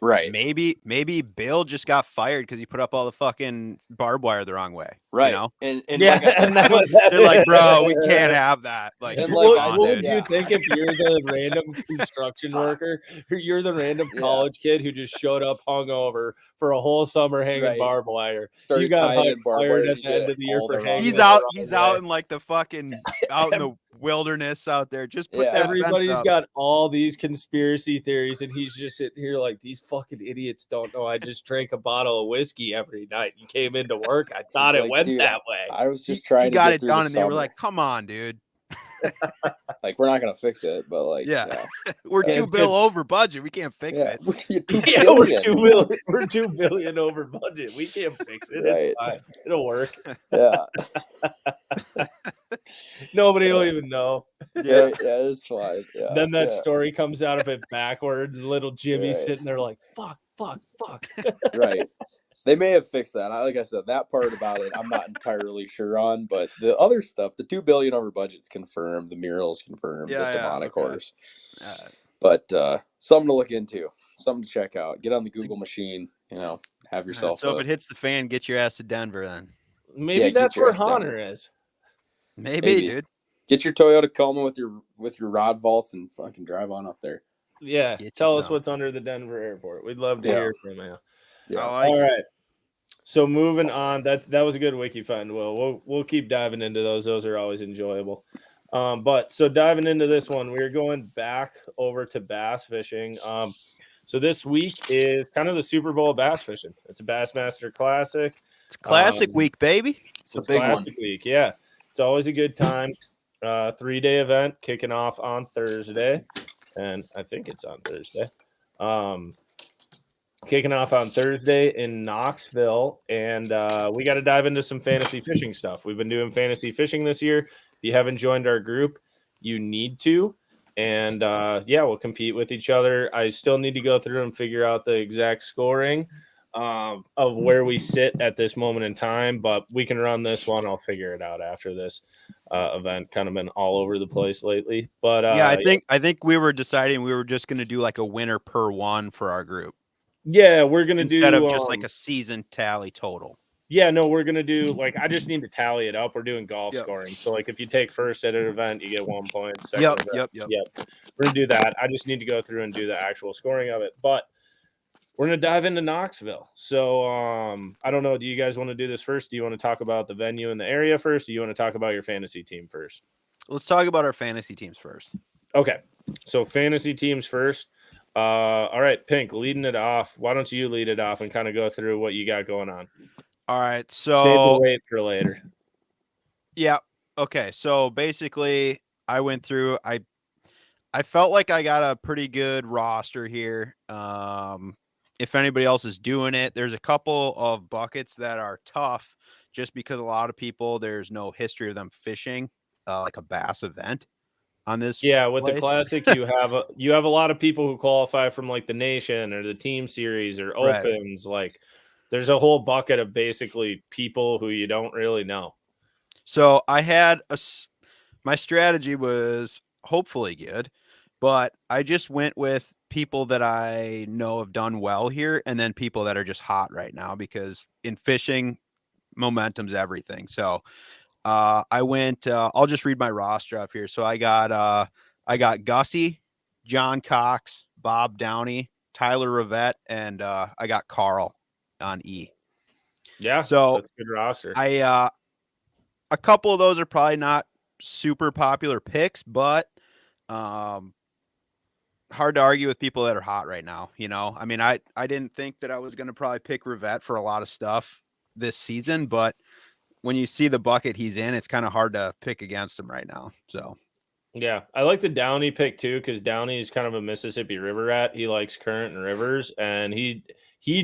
Right. maybe Bill just got fired because he put up all the fucking barbed wire the wrong way. Right. You know? And Yeah, like I said, and I that don't. They're like, bro, we can't have that. Like, And you're like I what said, would you yeah. think if you're the random construction worker? You're the random Yeah. college kid who just showed up hungover for a whole summer hanging Right. barbed wire. Started You got tying in barbed fired wires, at you the did end it of the year all for the wrong hanging he's it way. the out. wrong He's way. out in like the fucking out in the wilderness out there. Just put Yeah. that fence Everybody's up. got all these conspiracy theories, and he's just sitting here like, these fucking idiots don't know I just drank a bottle of whiskey every night and came into work. I thought it like, went dude, that way. I was just He trying to got get it through done, the and they were summer. like, "Come on, dude. Like, we're not gonna fix it, but like, Yeah, we're Yeah, $2 it's billion good. over budget. We can't fix yeah, it." you're $2 Yeah, billion. we're 2 billion over budget. We can't fix it. Right. It's fine. It'll work. Yeah. Nobody will even know. Yeah, Right. Yeah, it's fine. Yeah. Then that Yeah. story comes out of it backward, and little Jimmy's Right. sitting there like, fuck. Right. They may have fixed that. Like I said, that part about it, I'm not entirely sure on, but the other stuff, the $2 billion over budget's confirmed, the mural's confirmed, the demonic okay. horse. But something to look into, something to check out. Get on the Google machine, have yourself. So if it hits the fan, get your ass to Denver then. Maybe Yeah, that's get your where ass down Hahner there. is. Maybe, dude. Get your Toyota Coma with your rod vaults and fucking drive on up there. Yeah. Get Tell you us some. what's under the Denver airport. We'd love to Yeah. hear from you. Yeah. All right. So moving on, that was a good wiki find. We'll keep diving into those. Those are always enjoyable. But so diving into this one, we're going back over to bass fishing. So this week is kind of the Super Bowl of bass fishing. It's a Bassmaster Classic. It's classic week, baby. It's a big classic week. Yeah, it's always a good time. 3-day event kicking off on Thursday, and I think it's on Thursday. Kicking off on Thursday in Knoxville, and we got to dive into some fantasy fishing stuff. We've been doing fantasy fishing this year. If you haven't joined our group, you need to. And we'll compete with each other. I still need to go through and figure out the exact scoring of where we sit at this moment in time, but we can run this one. I'll figure it out after this event. Kind of been all over the place lately, but I think we were deciding we were just going to do like a winner per one for our group. Yeah, we're gonna instead do of just like a season tally total. Yeah, no, we're gonna do like I just need to tally it up. We're doing golf scoring. So like if you take first at an event, you get 1 point. Second Yep. We're gonna do that. I just need to go through and do the actual scoring of it. But we're gonna dive into Knoxville. So I don't know. Do you guys want to do this first? Do you want to talk about the venue and the area first? Do you want to talk about your fantasy team first? Let's talk about our fantasy teams first. Okay. So fantasy teams first. All right, Pink, leading it off. Why don't you lead it off and kind of go through what you got going on? All right, so save the wait for later. Yeah. Okay. So basically, I went through. I felt like I got a pretty good roster here. If anybody else is doing it, there's a couple of buckets that are tough, just because a lot of people there's no history of them fishing like a bass event on this. Yeah, with place. the classic, you have a lot of people who qualify from like the Nation or the Team Series or Opens. Right. Like, there's a whole bucket of basically people who you don't really know. So I had my strategy was hopefully good, but I just went with people that I know have done well here, and then people that are just hot right now, because in fishing, momentum's everything. So I went. I'll just read my roster up here. So I got Gussie, John Cox, Bob Downey, Tyler Rivette, and I got Carl on E. Yeah, so that's a good roster. A couple of those are probably not super popular picks, but hard to argue with people that are hot right now. I mean, I didn't think that I was going to probably pick Rivette for a lot of stuff this season, but when you see the bucket he's in, it's kind of hard to pick against him right now. So Yeah, I like the Downey pick too because Downey is kind of a Mississippi River rat. He likes current and rivers, and he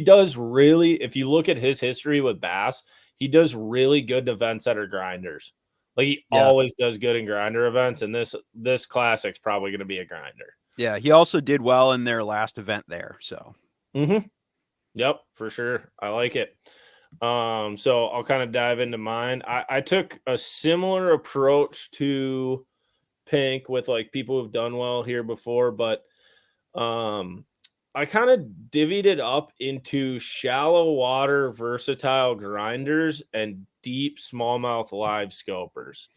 does really. If you look at his history with bass, he does really good events that are grinders. Like he always does good in grinder events, and this classic's probably going to be a grinder. yeah, he also did well in their last event there. So Yep, for sure. I like it. So I'll kind of dive into mine. I took a similar approach to Pink with like people who've done well here before, but I kind of divvied it up into shallow water versatile grinders and deep smallmouth live scopers.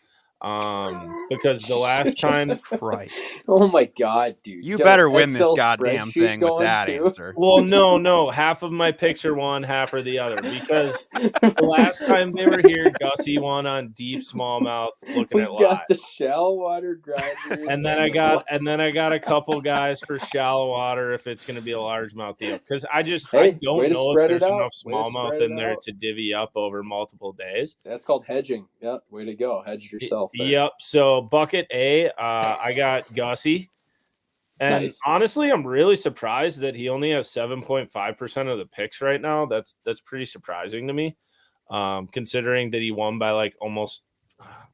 Because the last time, Christ, Oh my God, dude. you better win this Excel goddamn spreadsheet thing with going that too? answer. well, no, half of my picks are one, half are the other. Because the last time they were here, Gussie won on deep smallmouth looking We at live. got the shallow water grinders. And then I got a couple guys for shallow water if it's going to be a largemouth deal because I Hey, don't way to know if spread there's it out. enough Way to smallmouth spread in it there out. to divvy up over multiple days. That's called hedging. Yeah, way to go. Hedge yourself there. Yep. So bucket A, I got Gussie, and Nice. honestly, I'm really surprised that he only has 7.5% of the picks right now. That's pretty surprising to me, considering that he won by like almost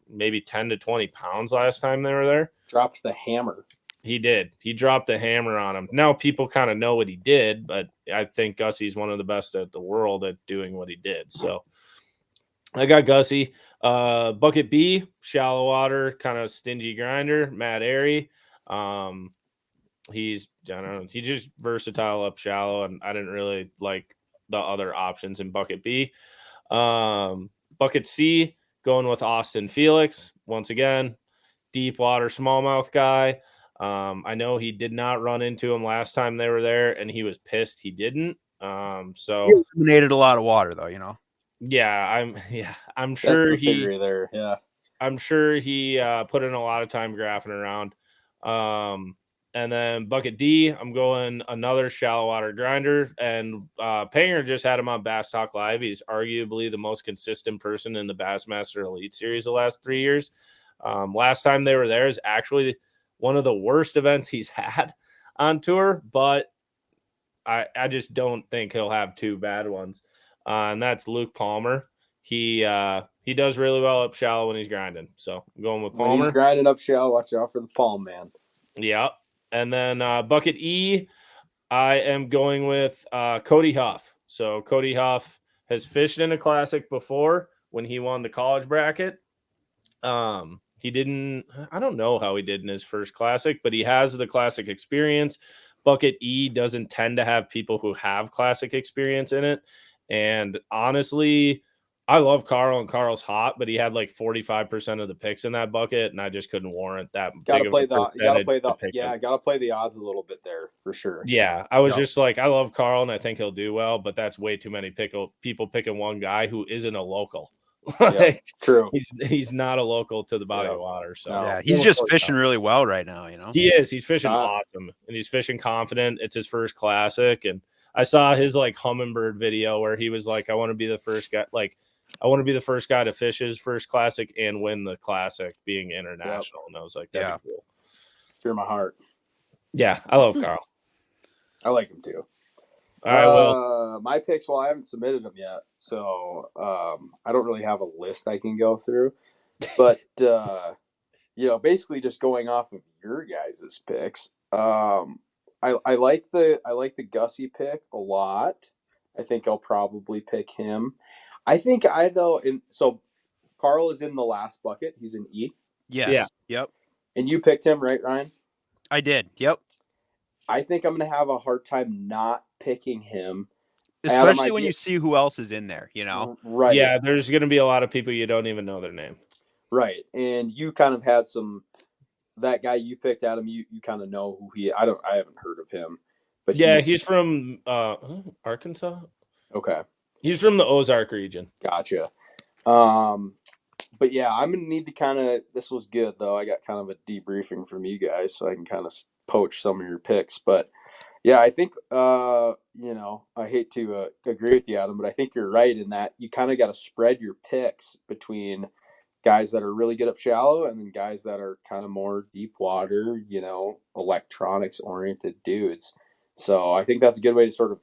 maybe 10 to 20 pounds last time they were there. Dropped the hammer. He did. He dropped the hammer on him. Now people kind of know what he did, but I think Gussie's one of the best at the world at doing what he did. So I got Gussie. Bucket B, shallow water, kind of stingy grinder, Matt Airy. He's just versatile up shallow, and I didn't really like the other options in bucket B. Bucket C, going with Austin Felix once again, deep water smallmouth guy. I know he did not run into him last time they were there, and he was pissed he didn't. So He eliminated a lot of water, though. You know. yeah, I'm That's sure the he. theory there. Yeah. I'm sure he put in a lot of time graphing around. And then bucket D, I'm going another shallow water grinder. And Panger just had him on Bass Talk Live. He's arguably the most consistent person in the Bassmaster Elite Series the last 3 years. Last time they were there is actually one of the worst events he's had on tour, but I just don't think he'll have two bad ones. And that's Luke Palmer. He does really well up shallow when he's grinding. So I'm going with When Palmer. he's grinding up shallow, watch out for the palm, man. Yeah. And then bucket E, I am going with Cody Huff. So Cody Huff has fished in a classic before when he won the college bracket. He didn't, I don't know how he did in his first classic, but he has the classic experience. Bucket E doesn't tend to have people who have classic experience in it. And honestly, I love Carl, and Carl's hot, but he had like 45% of the picks in that bucket, and I just couldn't warrant that big of a percentage to pick him. Gotta play the odds a little bit there for sure. Yeah, I was just like, I love Carl, and I think he'll do well, but that's way too many people picking one guy who isn't a local. Yeah, true. He's not a local to the body of water. So yeah, he's just fishing really well right now. You know, he is. He's fishing awesome, and he's fishing confident. It's his first classic, and I saw his like hummingbird video where he was like, I want to be the first guy. Like, I want to be the first guy to fish his first classic and win the classic, being international. And I was like, that'd be cool. Through my heart. Yeah, I love Carl. I like him too. All right, well, my picks, well, I haven't submitted them yet, so I don't really have a list I can go through. But basically just going off of your guys' picks, I like the Gussie pick a lot. I think I'll probably pick him. I think so Carl is in the last bucket. He's in E. Yes. Yeah. Yep. And you picked him, right, Ryan? I did. Yep. I think I'm going to have a hard time not picking him. Especially when you see who else is in there, you know? Right. Yeah, there's going to be a lot of people you don't even know their name. Right. And you kind of had that guy you picked, Adam, you kind of know who I haven't heard of him. But yeah, he's from Arkansas. Okay. He's from the Ozark region. Gotcha. But yeah, I'm going to need to this was good though. I got kind of a debriefing from you guys so I can kind of poach some of your picks. But Yeah, I think I hate to agree with you, Adam, but I think you're right in that you kind of got to spread your picks between guys that are really good up shallow and then guys that are kind of more deep water, electronics oriented dudes. So I think that's a good way to sort of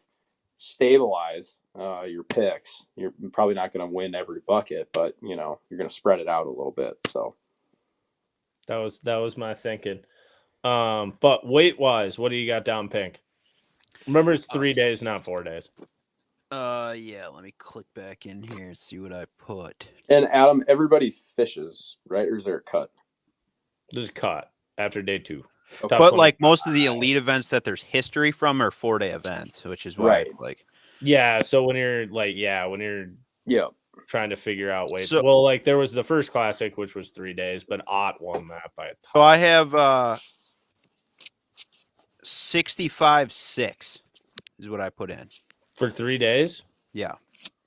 stabilize your picks. You're probably not going to win every bucket, but you're going to spread it out a little bit. So That was my thinking. But weight wise, what do you got down, Pink? Remember, it's 3 days, not 4 days. Yeah, let me click back in here and see what I put. And Adam, everybody fishes, right? Or is there a cut? This is cut after day 2. Okay. But like most of the elite events that there's history from are 4-day events, which is why Right. Yeah, so when you're trying to figure out weight. So- well, like there was the first classic, which was 3 days, but Ott won that by a ton. So I have 65.6 is what I put in. For 3 days? Yeah.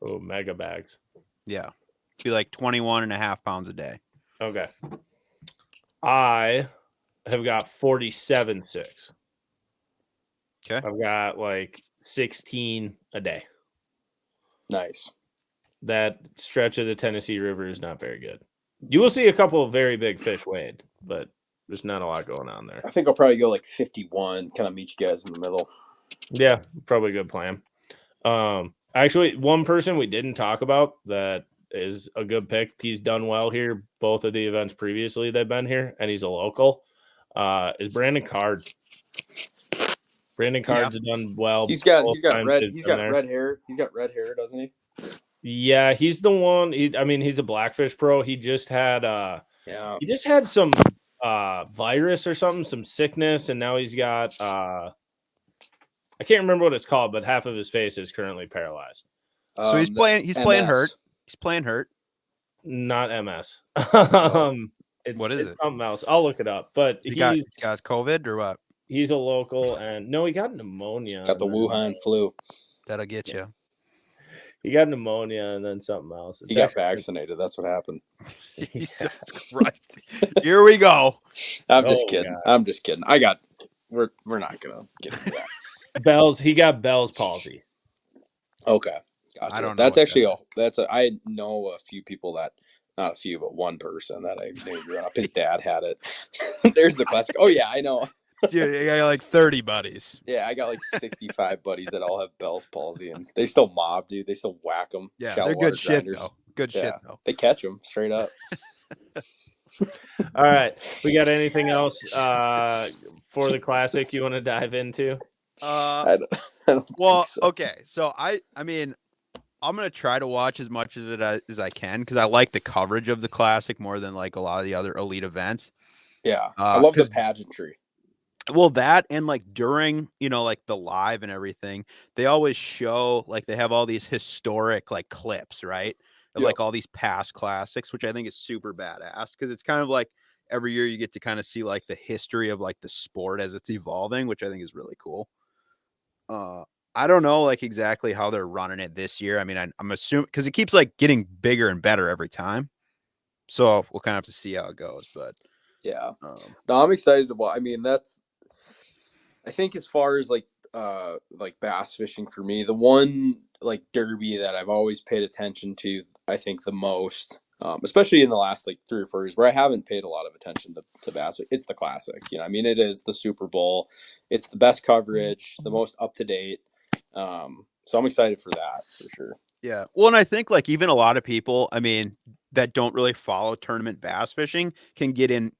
Oh, mega bags. Yeah. Be like 21.5 pounds a day. Okay. I have got 47.6. Okay. I've got like 16 a day. Nice. That stretch of the Tennessee River is not very good. You will see a couple of very big fish weighed, but there's not a lot going on there. I think I'll probably go like 51, kind of meet you guys in the middle. Yeah, probably a good plan. Actually, one person we didn't talk about that is a good pick. He's done well here, both of the events previously they've been here, and he's a local. Is Brandon Card. Brandon Card's done well. He's got red hair. He's got red hair, doesn't he? Yeah, he's the one. He's a Blackfish pro. He just had he just had some virus or something, some sickness, and now he's got I can't remember what it's called, but half of his face is currently paralyzed. So he's playing hurt. He's playing hurt. Not MS. What is it's it? something else. I'll look it up. But He got COVID or what? He's a local, and no, he got pneumonia. Got the Wuhan flu. That'll get you. He got pneummonia and then something else. He got vaccinated. That's what happened. Jesus Christ. Here we go. I'm just kidding. God. I'm just kidding. We're not gonna get into that. He got Bell's palsy. Okay. Gotcha. I don't know. That's actually I know a few people that, not a few, but one person that I knew growing up. His dad had it. There's the classic. Oh yeah, I know. Dude, I got like 30 buddies. Yeah, I got like 65 buddies that all have Bell's palsy, and they still mob, dude. They still whack them. Yeah, they're good shit though. Good shit though. They catch them straight up. All right, we got anything else for the classic you want to dive into? I don't think so. Okay. So I mean, I'm gonna try to watch as much of it as I can because I like the coverage of the classic more than like a lot of the other elite events. Yeah, I love the pageantry. Well, that and like during, like the live and everything, they always show like they have all these historic like clips, right? Of like all these past classics, which I think is super badass because it's kind of like every year you get to kind of see like the history of like the sport as it's evolving, which I think is really cool. I don't know like exactly how they're running it this year. I mean, I'm assuming because it keeps like getting bigger and better every time. So we'll kind of have to see how it goes, but yeah, no, I'm excited to watch. I mean, I think as far as like bass fishing for me, the one like derby that I've always paid attention to, I think the most, especially in the last like 3 or 4 years where I haven't paid a lot of attention to bass, it's the classic. I mean, it is the Super Bowl. It's the best coverage, the most up to date. So I'm excited for that for sure. Yeah. Well, and I think like even a lot of people, I mean, that don't really follow tournament bass fishing can get in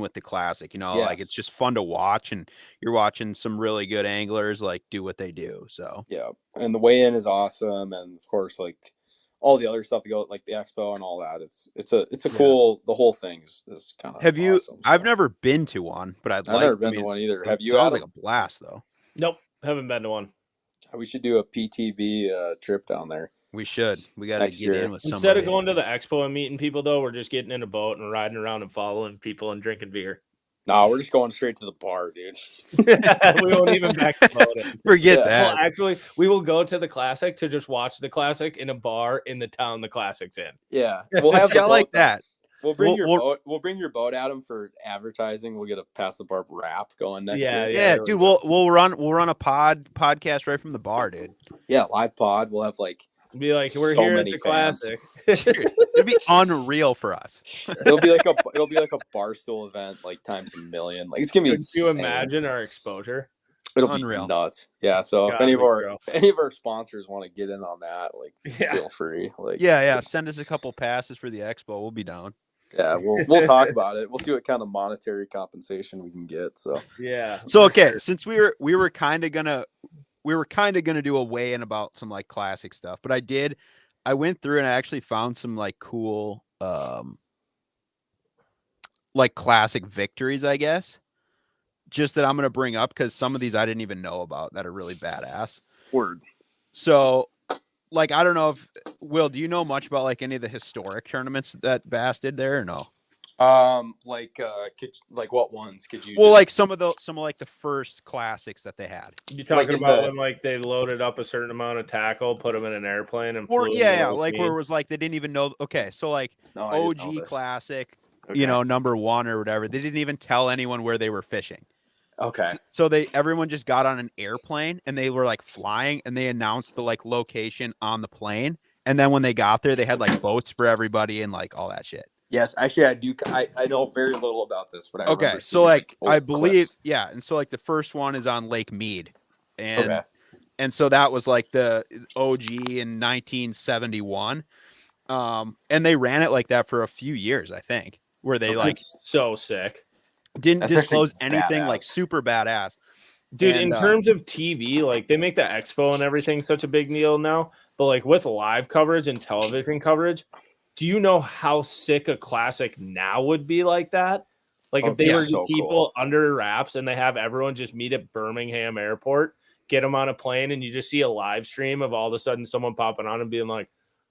with the classic, like it's just fun to watch and you're watching some really good anglers like do what they do. So yeah. And the weigh-in is awesome. And of course, like all the other stuff to go like the expo and all that. It's a cool, the whole thing is kind of awesome, so. I've never been to one, but I've never been to one either. Have you? Sounds like a blast though. Nope. Haven't been to one. We should do a PTV trip down there. We should. We got to get in with somebody. Instead of going to the expo and meeting people, though, we're just getting in a boat and riding around and following people and drinking beer. No, we're just going straight to the bar, dude. We won't even back the boat in. Forget that. Well, actually, we will go to the classic to just watch the classic in a bar in the town the classic's in. Yeah, we'll have I like that. We'll bring your We'll- boat. We'll bring your boat, Adam, for advertising. We'll get a Past the Barb wrap going next Yeah, year. Yeah, there we dude, go. we'll run a podcast right from the bar, dude. Yeah, live pod. We'll have like Be like, we're so here at many the fans. classic. Dude, it'd be unreal for us. it'll be like a Barstool event, like times a million. Like it's gonna be Could you insane. imagine our exposure? It'll be Unreal. nuts. Yeah. So if God, any of we our sponsors want to get in on that, like Yeah. feel free. Like Yeah. Send us a couple passes for the expo. We'll be down. yeah, we'll talk about it. We'll see what kind of monetary compensation we can get. So Yeah. So for okay, sure. since we were kind of gonna do a weigh-in about some like classic stuff, but I went through and I actually found some like cool like classic victories, I guess. Just that I'm gonna bring up because some of these I didn't even know about that are really badass. word. So like I don't know if Will, do you know much about like any of the historic tournaments that Bass did there or no? Like what ones could you? Well, just, like some of like the first classics that they had. You like talking in about the- when like they loaded up a certain amount of tackle, put them in an airplane, and Or flew yeah, them like where it was like they didn't even know. Okay, so like No, I didn't know OG this. classic, Okay. you know, number 1 or whatever. They didn't even tell anyone where they were fishing. Okay. So everyone just got on an airplane and they were like flying and they announced the like location on the plane. And then when they got there, they had like boats for everybody and like all that shit. Yes, actually, I do. I know very little about this, but I Okay, remember so seeing, like old I believe, clips. yeah, and so like the first one is on Lake Mead, and Okay. and so that was like the OG in 1971, and they ran it like that for a few years, I think, where they like It's so sick. didn't That's actually disclose anything, like badass. super badass. Dude, And, in terms of TV, like they make the expo and everything such a big deal now, but like with live coverage and television coverage, do you know how sick a classic now would be like that? Like Oh, if they yeah, were so people under wraps and they have everyone just meet at Birmingham Airport, get them on a plane, and you just see a live stream of all of a sudden someone popping on and being like,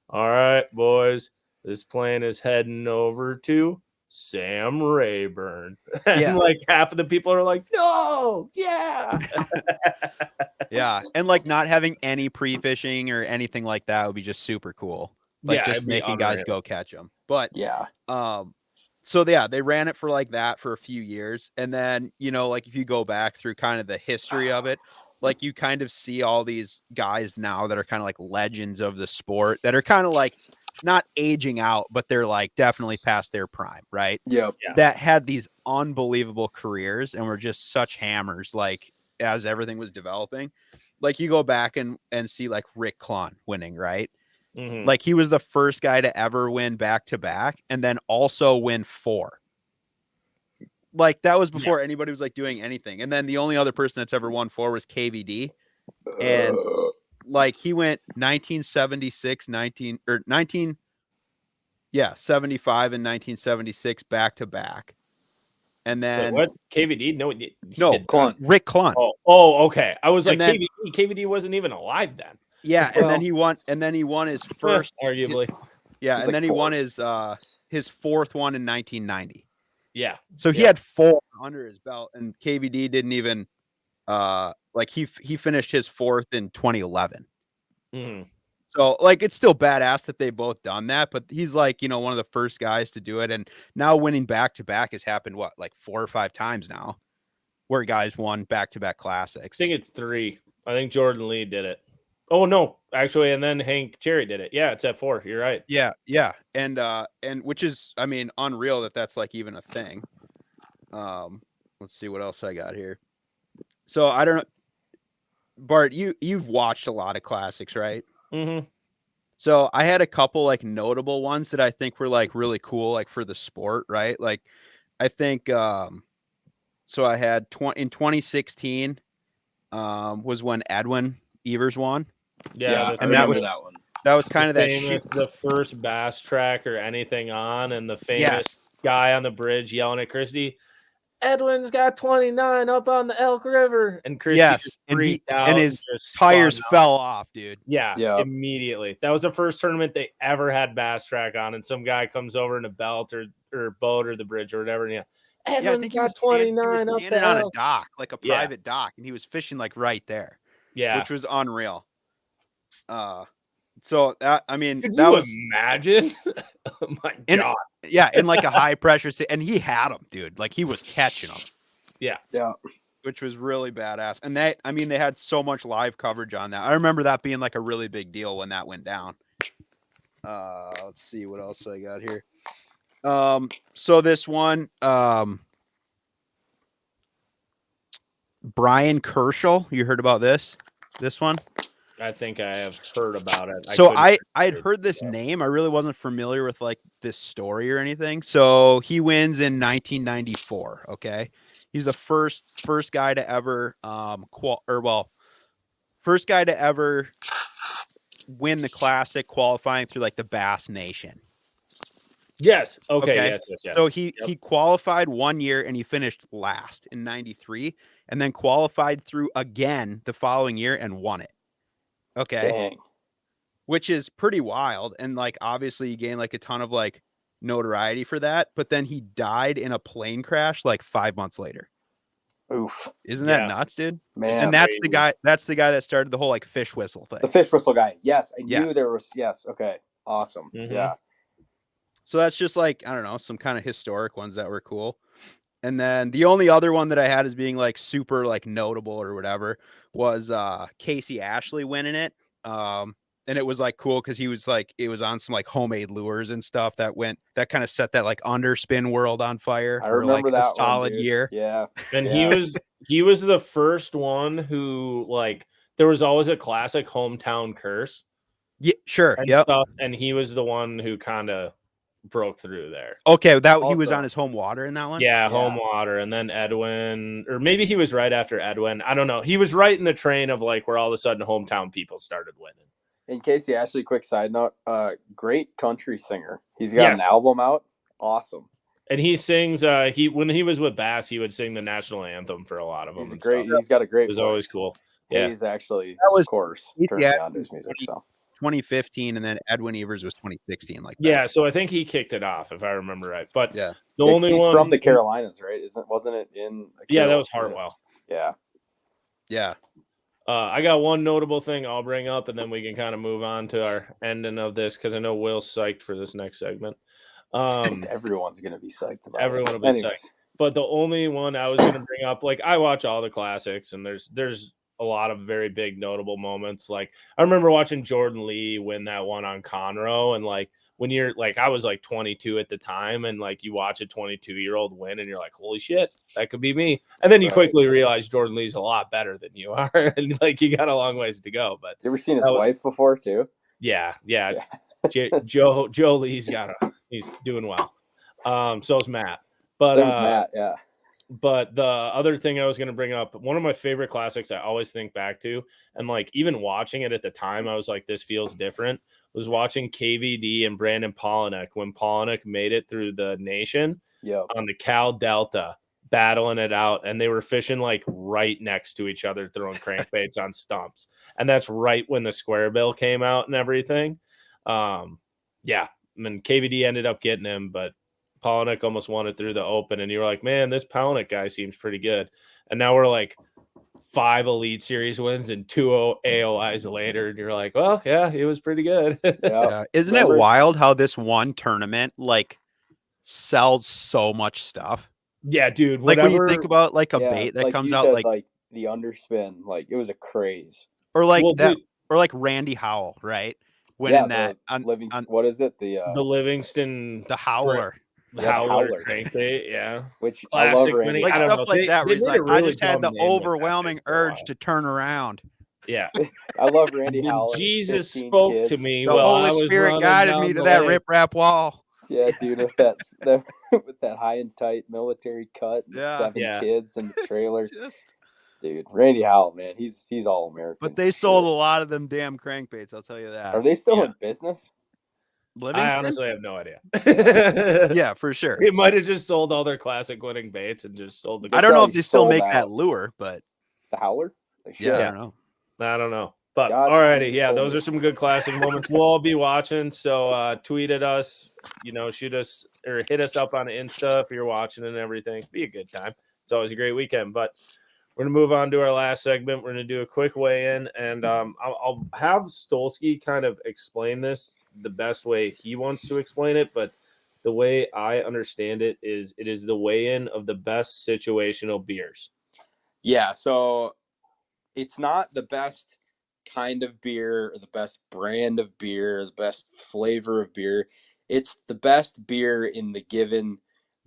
"All right, boys, this plane is heading over to Sam Rayburn," and Yeah. like half of the people are like, "No, yeah." yeah, and like not having any pre-fishing or anything like that would be just super cool. Like Yeah, just it'd be making guys unreal. go catch them. But Yeah. so yeah, they ran it for like that for a few years, and then you know, like if you go back through kind of the history of it, like you kind of see all these guys now that are kind of like legends of the sport that are kind of like not aging out, but they're like definitely past their prime, right? Yep. Yeah. That had these unbelievable careers and were just such hammers, like as everything was developing. Like you go back and see like Rick Klon winning, right? Mhm. Like he was the first guy to ever win back to back and then also win 4. Like that was before anybody was like doing anything. And then the only other person that's ever won 4 was KVD. And like he went 1976, 75 and 1976 back to back. And Wait, then what? KVD? No, he no, did Klon. Rick Klon. Oh, okay. I was like, And then- KVD. KVD wasn't even alive then. Yeah, Well- and then he won his first arguably. yeah, He's and like then he 4. won his 4th one in 1990. Yeah. So he Yeah. had 4 under his belt, and KVD didn't even like he finished his 4th in 2011. Mhm. So like it's still badass that they both done that, but he's like, you know, one of the first guys to do it, and now winning back to back has happened what, like 4 or 5 times now, where guys won back to back I classics. think it's 3. I think Jordan Lee did it. Oh no, actually, and then Hank Cherry did it. Yeah, it's at 4. You're right. Yeah, and which is, I mean, unreal that that's like even a thing. Let's see what else I got here. So I don't know, Bart, you've watched a lot of classics, right? Mm-hmm. So I had a couple like notable ones that I think were like really cool, like for the sport, right? Like I think so I had in 2016 was when Edwin Evers won. Yeah, and that was that one. That was kind of that famous, shit. the first bass track or anything on, and the famous Yes. guy on the bridge yelling at Christy, "Edwin's got 29 up on the Elk River," and Christy Yes, just and freaked out and his just tires spun out. fell off, dude. Yeah, Yeah. immediately. That was the first tournament they ever had bass track on, and some guy comes over in a belt or boat or the bridge or whatever, and Yeah, I Edwin's think he got was 29 up standing the on a Elk. dock, like a Yeah. private dock, and he was fishing like right there, Yeah, which was unreal. So I mean, Could that you was imagine? Oh my And- God. yeah, in like a high pressure and he had them, dude. Like he was catching them, Yeah. Yeah. which was really badass. And they had so much live coverage on that. I remember that being like a really big deal when that went down. Let's see what else I got here. So this one, Brian Kerschel, you heard about this one? I think I have heard about it. So couldn't I'd remember. heard this name. I really wasn't familiar with like this story or anything. So he wins in 1994. Okay, he's the first guy to ever first guy to ever win the classic, qualifying through like the Bass Nation. Yes. Okay. Okay. Yes. Yes. Yes. So he qualified 1 year and he finished last in 93, and then qualified through again the following year and won it. Okay. Dang. Which is pretty wild. And like, obviously he gained like a ton of like notoriety for that, but then he died in a plane crash like 5 months later. Oof. Isn't Yeah. that nuts, dude? Man. And that's the crazy. guy that started the whole like fish whistle thing. The fish whistle guy. Yes. I Yeah. knew there was. Yes. Okay. Awesome. Mhm. Yeah. So that's just like, I don't know, some kind of historic ones that were cool. And then the only other one that I had as being like super like notable or whatever was Casey Ashley winning it. And it was like cool because he was like, it was on some like homemade lures and stuff that kind of set that like underspin world on fire I for like remember a that solid one, dude. year. Yeah. And Yeah. he was the first one who, like, there was always a classic hometown curse Yeah, sure. and Yep. stuff, and he was the one who kind of broke through there. Okay, he was Also- on his home water in that one. Yeah, Yeah. home water, and then Edwin, or maybe he was right after Edwin. I don't know. He was right in the train of like where all of a sudden hometown people started winning. And Casey Ashley, quick side note, great country singer. He's got an Yes. album out. Awesome. And he sings. When he was with Bass, he would sing the national anthem for a lot of them. He's and great. stuff. He's got a great. It was voice. always cool. Yeah. Hayes actually, That was of course, Casey turned me on to Ashley his music. So 2015, and then Edwin Evers was 2016. Like that. Yeah, so I think he kicked it off, if I remember right. But Yeah. the Yeah, 'cause only he's one from the Carolinas, right? Wasn't it in? The Yeah, that was Carolinas? Hartwell. Yeah. Yeah. I got one notable thing I'll bring up, and then we can kind of move on to our ending of this because I know Will's psyched for this next segment. Everyone's gonna be psyched about Everyone it. will be Anyways. psyched. But the only one I was going to bring up, like, I watch all the classics, and there's a lot of very big notable moments. Like, I remember watching Jordan Lee win that one on Conroe, and like when you're like, I was like 22 at the time, and like you watch a 22-year-old win, and you're like, holy shit, that could be me. And then you Right. quickly realize Jordan Lee's a lot better than you are, and like you got a long ways to go. But You ever seen his That was- wife before too? yeah. Yeah. Joe Lee's he's doing well. So is Matt. But Same with Matt. Yeah. But the other thing I was going to bring up, one of my favorite classics I always think back to, and like even watching it at the time, I was like, this feels different, was watching KVD and Brandon Polinick when Polinick made it through the nation Yep. on the Cal Delta, battling it out. And they were fishing like right next to each other, throwing crankbaits on stumps. And that's right when the square bill came out and everything. Yeah. I mean, KVD ended up getting him, but Polinick almost won it through the open, and you were like, man, this Polinick guy seems pretty good. And now we're like 5 Elite Series wins and 2 AOIs later, and you're like, well, yeah, he was pretty good. Yeah. Isn't Remember- it wild how this one tournament like sells so much stuff? Yeah, dude. Like Whatever. when you think about like a Yeah, bait that like comes you out said, like the underspin, like it was a craze. or like Well, that dude, or like Randy Howell, right? Winning that on what is it? The Livingston, the Howler. the Yeah, the Howler Howler. crankbait, yeah. which Classic I love Randy. winning. Like I don't stuff know. like that, They where he's made like, a I really just had the dumb name with that overwhelming thing for a urge while. to turn around. Yeah. I love Randy Then Howell. and his Jesus 15 spoke kids. to me. The while I Holy was Spirit running guided down me to the that lake. riprap wall. Yeah, dude, with that with that high and tight military cut, and Yeah. 7 Yeah. kids in the trailer. Just- Dude, Randy Howell, man, he's all American. but they sold a lot of them damn crankbaits, I'll tell you that. Are they still Yeah. in business? I Livingston? honestly have no idea. Yeah, for sure. It might have just sold all their classic winning baits and just sold the. I don't know if probably they still sold make out. that lure, but The Howler? They should. yeah, I Yeah. don't know. I don't know. But God, alrighty, Jesus yeah, told those me. are some good classic moments. We'll all be watching. So tweet at us, shoot us or hit us up on Insta if you're watching and everything. Be a good time. It's always a great weekend. But We're gonna move on to our last segment. We're gonna do a quick weigh-in, and I'll have Stolski kind of explain this the best way he wants to explain it. But the way I understand it is the weigh-in of the best situational beers. Yeah, so it's not the best kind of beer or the best brand of beer, the best flavor of beer. It's the best beer in the given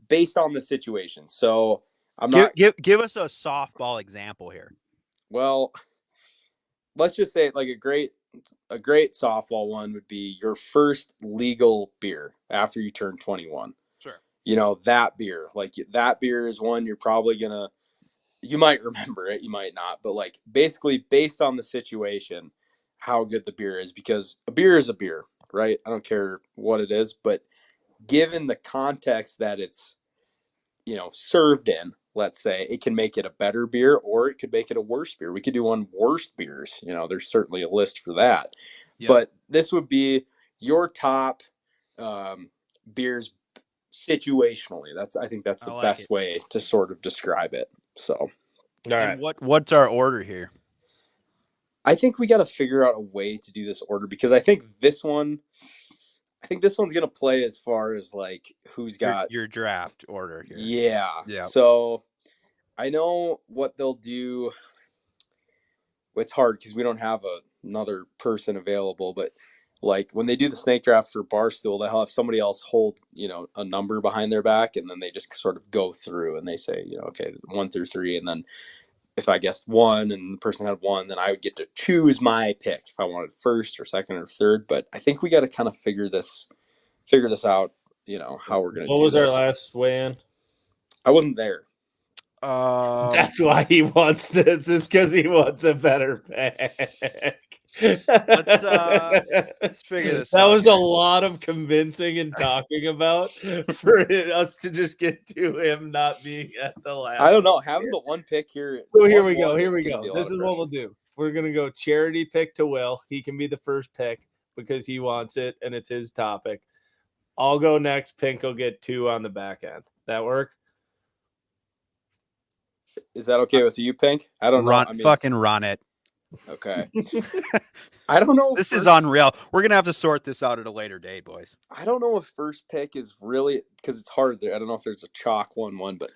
based on the situation. So I'm not Give us a softball example here. well, let's just say like a great softball one would be your first legal beer after you turn 21. Sure. You know, that beer. Like that beer is one you're probably gonna you might remember it, you might not, but like basically based on the situation, how good the beer is, because a beer is a beer, right? I don't care what it is, but given the context that it's, you know, served in, let's say, it can make it a better beer or it could make it a worse beer. We could do one worst beers. You know, there's certainly a list for that. Yep. But this would be your top beers situationally. I think that's the I like best it. way to sort of describe it. So All right. And what's our order here? I think we got to figure out a way to do this order, because I think this one's gonna play as far as like who's got Your draft order here. Yeah. Yeah. So I know what they'll do. It's hard because we don't have another person available, but like when they do the snake draft for Barstool, they'll have somebody else hold, you know, a number behind their back, and then they just sort of go through and they say, you know, okay, 1 through 3, and then if I guessed 1 and the person had 1, then I would get to choose my pick if I wanted first or second or third. But I think we got to kind of figure this out, you know, how we're going to do What was this. our last weigh-in? I wasn't there. That's why he wants this, is because he wants a better pick. Let's figure this That out was here. a lot of convincing and talking about for us to just get to him not being at the last. I don't know. Having the one pick here. So here we go. This This is what we'll do. We're gonna go charity pick to Will. He can be the first pick because he wants it and it's his topic. I'll go next. Pink will get 2 on the back end. That work? Is that okay with you, Pink? I don't know. I mean, Fucking run it. Okay. I don't know. This is unreal. We're gonna have to sort this out at a later date, boys. I don't know if first pick is really, because it's hard there. I don't know if there's a chalk 1-1, but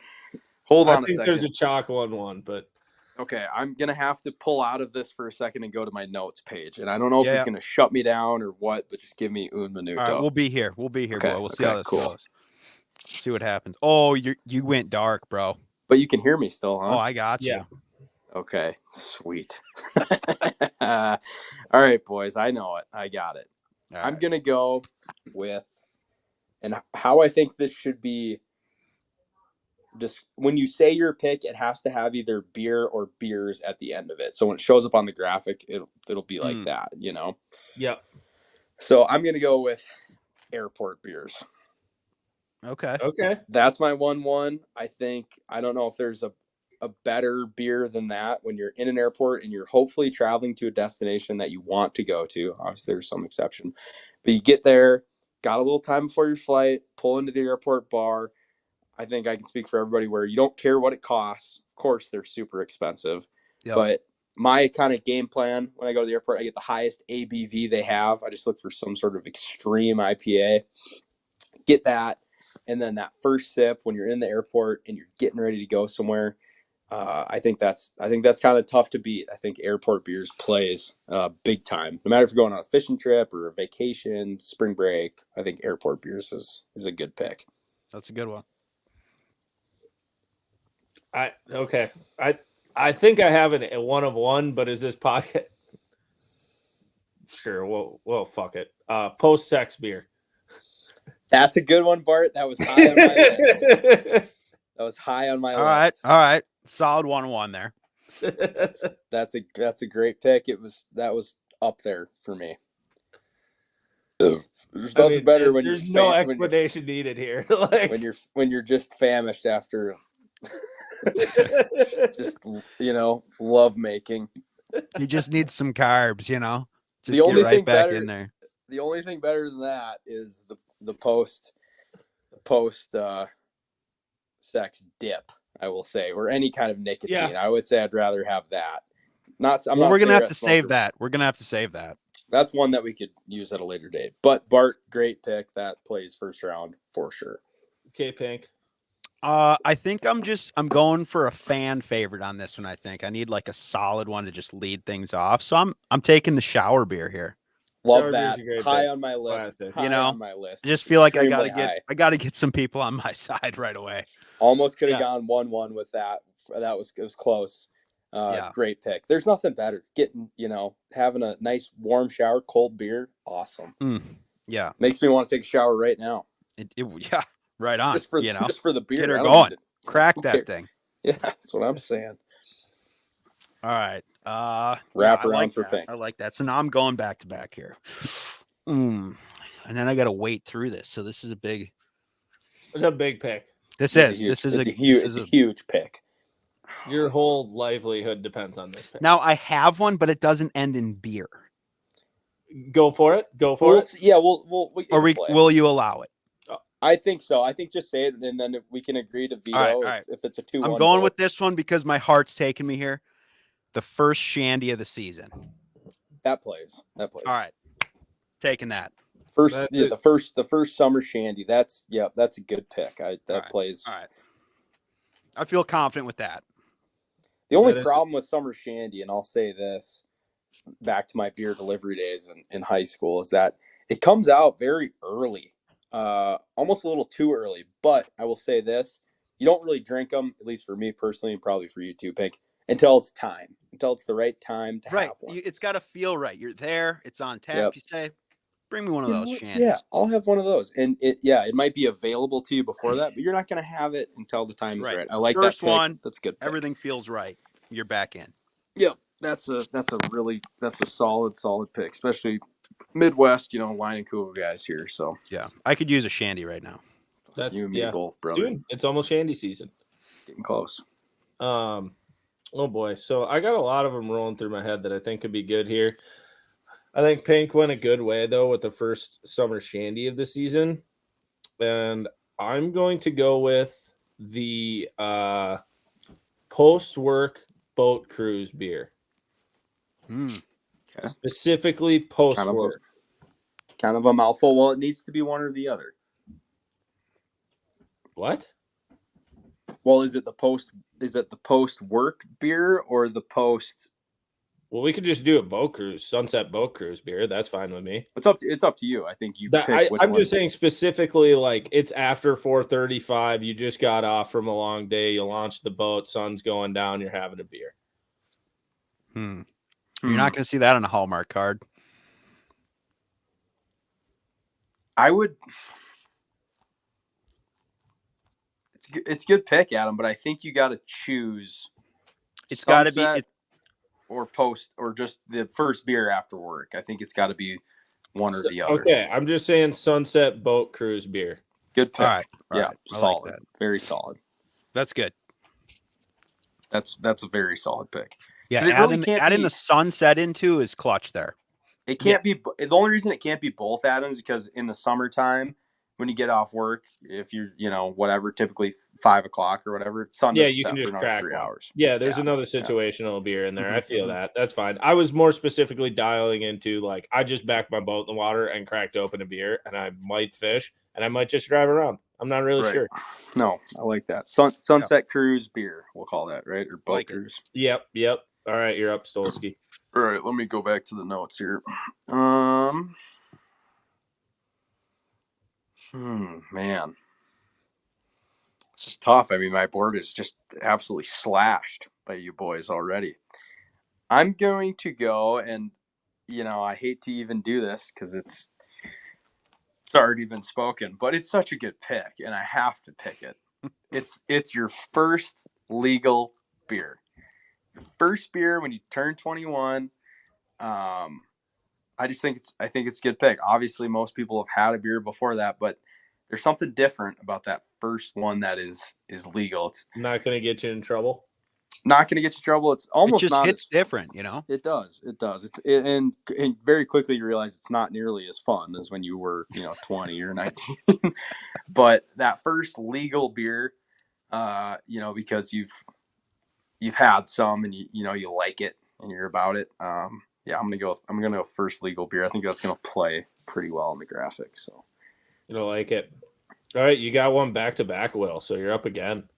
hold on a second. There's a chalk 1-1, but okay, I'm gonna have to pull out of this for a second and go to my notes page, and I don't know if Yeah. it's gonna shut me down or what, but just give me un minuto. All right, we'll be here. Okay, boy. We'll see how this cool. goes. See what happens. Oh, you went dark, bro. But you can hear me still, huh? Oh, I got you. yeah. Okay, sweet. All right, boys, I know it. I got it. All I'm right. going to go with, and how I think this should be, just when you say your pick, it has to have either beer or beers at the end of it. So when it shows up on the graphic, it'll be like that, you know? Yep. So I'm going to go with airport beers. Okay. That's my 1-1. I don't know if there's a better beer than that when you're in an airport and you're hopefully traveling to a destination that you want to go to. Obviously, there's some exception. But you get there, got a little time before your flight, pull into the airport bar. I think I can speak for everybody where you don't care what it costs. Of course, they're super expensive. Yep. But my kind of game plan when I go to the airport, I get the highest ABV they have. I just look for some sort of extreme IPA. Get that. And then that first sip when you're in the airport and you're getting ready to go somewhere, I think that's kind of tough to beat. I think airport beers plays big time. No matter if you're going on a fishing trip or a vacation, spring break, I think airport beers is a good pick. That's a good one. I think I have a 1 of 1, but is this podcast? Sure. Well, fuck it. Post-sex beer. That's a good one, Bart. That was high on my list. That was high on my list. All right. Solid 1-1 there. That's a great pick. That was up there for me. There's nothing better when there's no explanation needed here. Like when you're just famished after just, you know, love making. You just need some carbs, you know. Just The only get thing right back better- in there. The only thing better than that is the post sex dip. I will say, or any kind of nicotine. Yeah. I would say I'd rather have that. I'm Well, not we're gonna have cigarette to save smoker. that. We're gonna have to save that. That's one that we could use at a later date. But Bart, great pick. That plays first round for sure. Okay, Pink. I think I'm going for a fan favorite on this one. I think I need like a solid one to just lead things off. So I'm taking the shower beer here. Love Sour beer's that. a great High pick. on my list. Classic. High You know, on my list. I just feel like Extremely high. I gotta get some people on my side right away. Almost could have Yeah. gone 1-1 with that. It was close. Yeah. Great pick. There's nothing better. Getting, having a nice warm shower, cold beer. Awesome. Yeah. Makes me want to take a shower right now. Yeah. Right on. Just for the beer. Get her I don't going. need to- Crack who that cares? thing. Yeah, that's what I'm saying. All right. Wrap I around like for that. Pink. I like that. So now I'm going back to back here. And then I got to wait through this. So this is a big. It's a big pick. It's a huge pick. Your whole livelihood depends on this pick. Now I have one, but it doesn't end in beer. Go for it. Go for it. Yeah, Will you allow it? I think so. I think just say it, and then we can agree to veto All right. if it's a 2-1. I'm going with this one because my heart's taking me here. The first shandy of the season. That plays. All right. Taking that. The first summer shandy. That's a good pick. Plays. All right. I feel confident with that. The only problem with summer shandy, and I'll say this, back to my beer delivery days in high school, is that it comes out very early, almost a little too early. But I will say this: you don't really drink them, at least for me personally, and probably for you too, Pink, until it's the right time to have one. It's got to feel right. You're there. It's on tap. You say, bring me one of those shandies. Yeah, I'll have one of those. And it might be available to you before that, but you're not going to have it until the time is right. I like First that pick. one. That's a good pick. Everything feels right. You're back in. Yep. That's a solid pick, especially Midwest, Wine and Cool guys here. So yeah, I could use a shandy right now. That's you and me both, brother. Soon. It's almost shandy season. Getting close. Oh boy. So I got a lot of them rolling through my head that I think could be good here. I think Pink went a good way though with the first summer shandy of the season, and I'm going to go with the post-work boat cruise beer. Okay. Specifically post-work. Kind of a mouthful. Well, it needs to be one or the other. What? Well, is it the post-work beer or the post? Well, we could just do a boat cruise, sunset boat cruise beer. That's fine with me. It's up to you. I think you pick which I'm one. just saying specifically, like it's after 4:35. You just got off from a long day. You launched the boat. Sun's going down. You're having a beer. You're not going to see that on a Hallmark card. I would. It's a good pick, Adam, but I think you got to choose. It's got to be or post or just the first beer after work. I think it's got to be one or the other. Okay, I'm just saying sunset boat cruise beer. Good pick. All right. Solid. Like that. Very solid. That's good. That's a very solid pick. Yeah, adding the sunset into is clutch there. It can't be. The only reason it can't be both, Adam, is because in the summertime, when you get off work, if you're, whatever, typically 5 o'clock or whatever, sun you can just crack 3 hours. Yeah, there's another situational beer in there. I feel that. That's fine. I was more specifically dialing into like I just backed my boat in the water and cracked open a beer, and I might fish, and I might just drive around. I'm not really sure. No, I like that. Sunset cruise beer, we'll call that, right? Or boat cruise. Yep. All right, you're up, Stolski. All right, let me go back to the notes here. Man. This is tough. I mean, my board is just absolutely slashed by you boys already. I'm going to go, and, I hate to even do this because it's already been spoken, but it's such a good pick, and I have to pick it. It's your first legal beer. Your first beer when you turn 21. I think it's a good pick. Obviously, most people have had a beer before that, but there's something different about that first one that is legal. It's not going to get you in trouble. Not going to get you in trouble. It's almost it just hits different, It does. And very quickly you realize it's not nearly as fun as when you were 20 or 19. But that first legal beer, because you've had some and you like it and you're about it. Yeah, I'm gonna go first legal beer. I think that's gonna play pretty well in the graphic. So I like it. All right, you got one back to back, Will. So you're up again.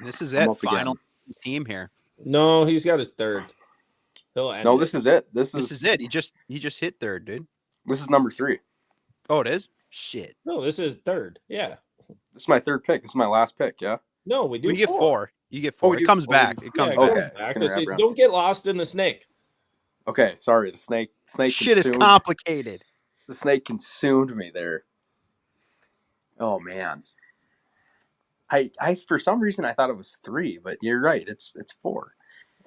This is I'm it. up Final again. team here. No, he's got his third. He'll end No, it. this is it. This is it. He just hit third, dude. This is number 3. Oh, it is? Shit. No, this is third. Yeah. This is my third pick. This is my last pick. Yeah. No, we do. You get 4. You get 4. Oh, we It do- comes oh, back. we- It comes Yeah, back. it comes Okay, back. it's gonna wrap around. Don't get lost in the snake. Okay, sorry. The snake Shit is consumed- complicated. The snake consumed me there. Oh man. I for some reason I thought it was 3, but you're right. It's 4.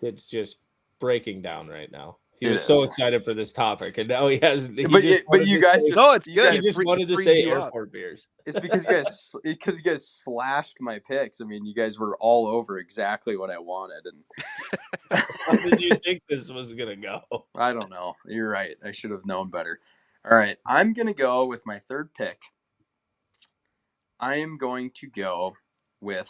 It's just breaking down right now. He It was so is. excited for this topic, and now he has. He But just you wanted to guys say- just- No, it's you good. he It just wanted to frees say you up. airport beers. It's because you guys slashed my picks. I mean, you guys were all over exactly what I wanted, and How did you think this was gonna go? I don't know. You're right. I should have known better. All right, I'm gonna go with my third pick. I am going to go with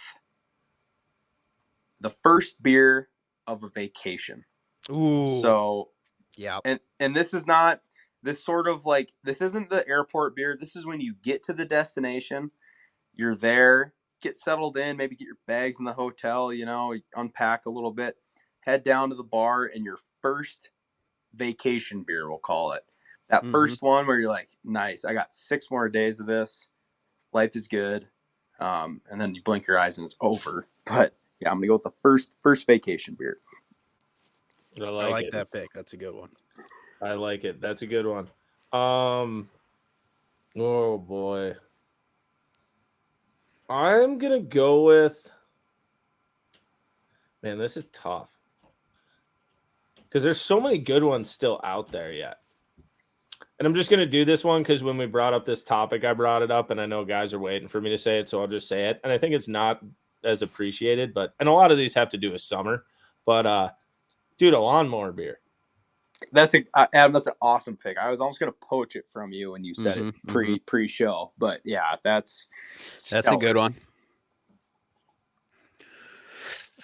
the first beer of a vacation. Ooh. So, yeah. and this is not this sort of like this isn't the airport beer. This is when you get to the destination, you're there, get settled in, maybe get your bags in the hotel, unpack a little bit, head down to the bar, and your first vacation beer, we'll call it. That first one where you're like, nice, I got 6 more days of this. Life is good. And then you blink your eyes and it's over. But yeah, I'm gonna go with the first vacation beer. I I like like it. that pick. That's a good one. I like it. That's a good one. Oh boy. I'm gonna go with. Man, this is tough. Because there's so many good ones still out there yet. And I'm just gonna do this one because when we brought up this topic, I brought it up, and I know guys are waiting for me to say it, so I'll just say it. And I think it's not as appreciated, and a lot of these have to do with summer. But dude, a lawnmower beer. Adam, that's an awesome pick. I was almost gonna poach it from you when you said it pre-show, but yeah, that's a good one.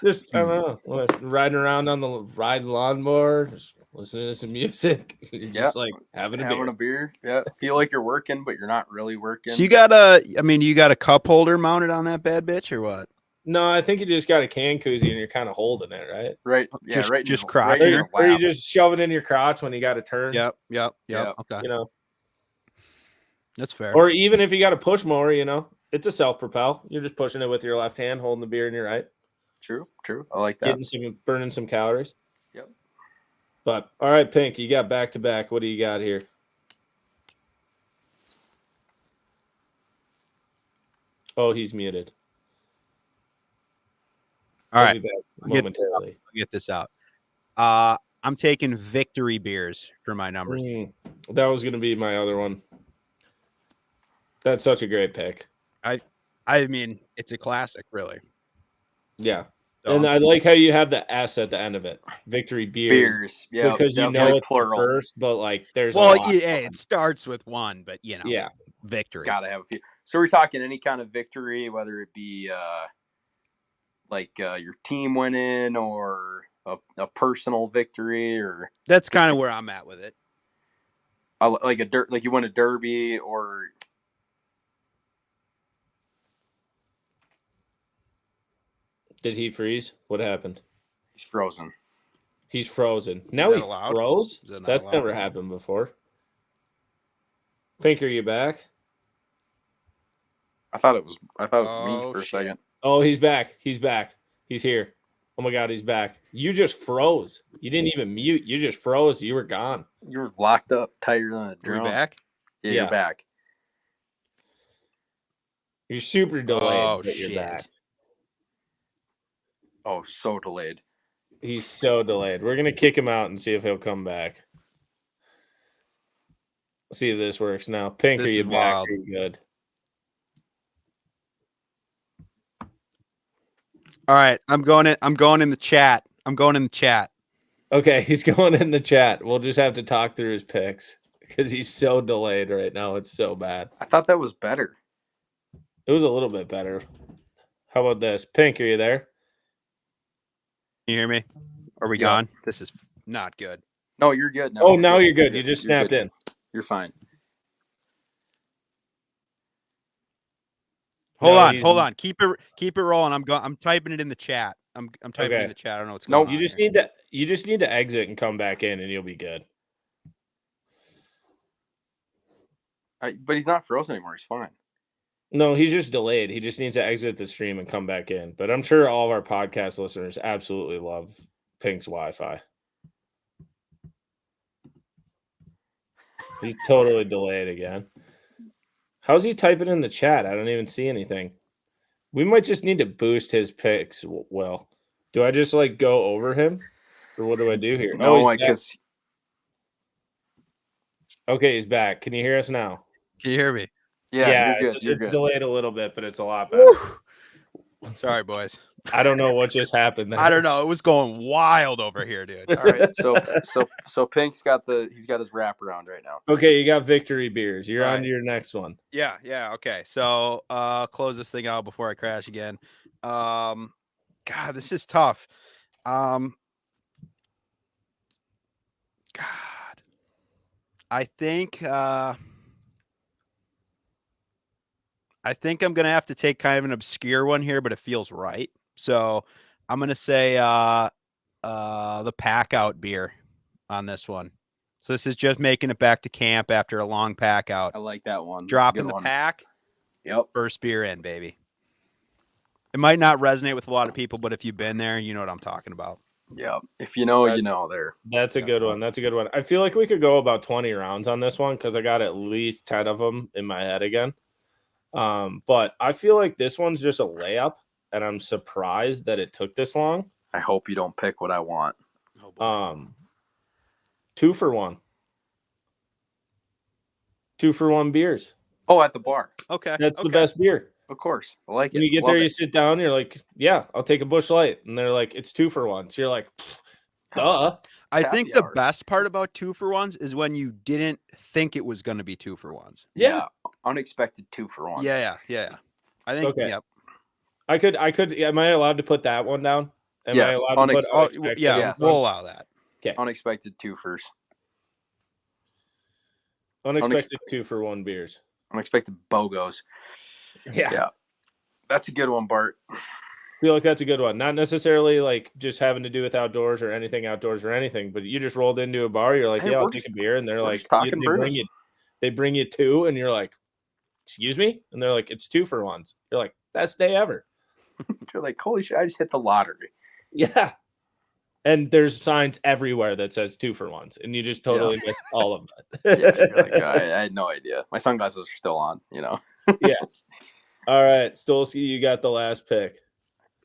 Just I don't know, riding around on the lawnmower, just listening to some music. You're just like having a beer. Yeah, feel like you're working, but you're not really working. So you got a cup holder mounted on that bad bitch or what? No, I think you just got a can koozie and you're kind of holding it, right? Right. Yeah, Just- right. just right crotch in it. your Or you lap. just shove it in your crotch when you got to turn. Yep. Yeah. Okay. You know, That's fair. or even if you got a push mower, it's a self-propel. You're just pushing it with your left hand, holding the beer in your right. True. I like that. Burning some calories. Yep. But all right, Pink, you got back to back. What do you got here? Oh, he's muted. All He'll right. be back I'll get- momentarily. I'll get this out. I'm taking Victory beers for my numbers. That was going to be my other one. That's such a great pick. I mean, it's a classic, really. Yeah. So And I like how you have the S at the end of it. Victory beers. Yeah, Because you know definitely it's the first, but like there's a well, lot. yeah, it starts with one, but Yeah. Victory. Gotta have a few. So we're talking any kind of victory, whether it be your team winning or a personal victory, or That's kind of where I'm at with it. like you win a derby, or Did he freeze? What happened? he's frozen. He's frozen. Now that he allowed? froze? Is that not That's allowed? never happened before. Pink, are you back? I thought it was me Oh, for a shit. second. Oh, he's back. He's back. He's here. Oh my God, he's back. You just froze. You didn't even mute. You just froze. You were gone. You were locked up tighter than a Are drum. we back? Yeah, Yeah. you're back. You're super delayed, Oh, but you're shit. back. Oh, so delayed. He's so delayed. We're gonna kick him out and see if he'll come back. See if this works now. Pink, This are you is back? wild. Are you good? All right, I'm going in the chat. Okay, he's going in the chat. We'll just have to talk through his picks because he's so delayed right now. It's so bad. I thought that was better. It was a little bit better. How about this? Pink, are you there? Can you hear me? Are we Yeah. gone? This is not good. No, you're good now. Oh, now you're good. You just You're snapped good. in. You're fine. Hold No, on. Keep it rolling. I'm typing it in the chat. I'm typing it in the chat. I don't know what's going on. You just here. need to exit and come back in, and you'll be good. But he's not frozen anymore. He's fine. No, he's just delayed. He just needs to exit the stream and come back in. But I'm sure all of our podcast listeners absolutely love Pink's Wi-Fi. He's totally delayed again. How's he typing in the chat? I don't even see anything. We might just need to boost his picks. Well, do I just like go over him, or what do I do here? No, because okay, he's back. Can you hear us now? Can you hear me? yeah, you're good. It's good. delayed a little bit, but it's a lot better. Sorry, boys. I don't know what just happened there. I don't know. It was going wild over here, dude. All right, so Pink's got he's got his wraparound right now. Okay, you got Victory Beers. You're All on right. to your next one. Yeah. Okay. So close this thing out before I crash again. God, this is tough. God. I think I'm gonna have to take kind of an obscure one here, but it feels right. So I'm gonna say the pack out beer on this one. So this is just making it back to camp after a long pack out. I like that one. Dropping the pack. Yep. First beer in, baby. It might not resonate with a lot of people, but if you've been there, you know what I'm talking about. Yeah. If you know, you know there. That's a good one. That's a good one. I feel like we could go about 20 rounds on this one because I got at least 10 of them in my head again. But I feel like this one's just a layup, and I'm surprised that it took this long. I hope you don't pick what I want. 2 for 1. 2 for 1 beers. Oh, at the bar. Okay. That's the best beer. Of course. I like it. When you get Love there, it. you sit down, you're like, yeah, I'll take a Busch Light. And they're like, it's 2 for 1. So you're like, duh. I Happy think the hour. best part about 2 for 1s is when you didn't think it was going to be 2 for 1s. Yeah. Unexpected 2 for 1. Yeah. I think, Okay. yep. I could, am I allowed to put that one down? Am I Yes, allowed to put unexpected? yes. We'll allow that. Okay. Unexpected 2-fers. Unexpected 2 for 1 beers. Unexpected BOGOs. Yeah. That's a good one, Bart. I feel like that's a good one. Not necessarily like just having to do with outdoors or anything, but you just rolled into a bar. You're like, Hey, yeah, I'll we're take a beer. And they're we're like, just talking they bring you 2 and you're like, excuse me? And they're like, it's 2 for 1s. You're like, best day ever. You're like, holy shit, I just hit the lottery. Yeah. And there's signs everywhere that says 2 for 1s. And you just totally missed all of that. Yes, you're like, I had no idea. My sunglasses are still on, you know. Yeah. All right, Stolski, you got the last pick.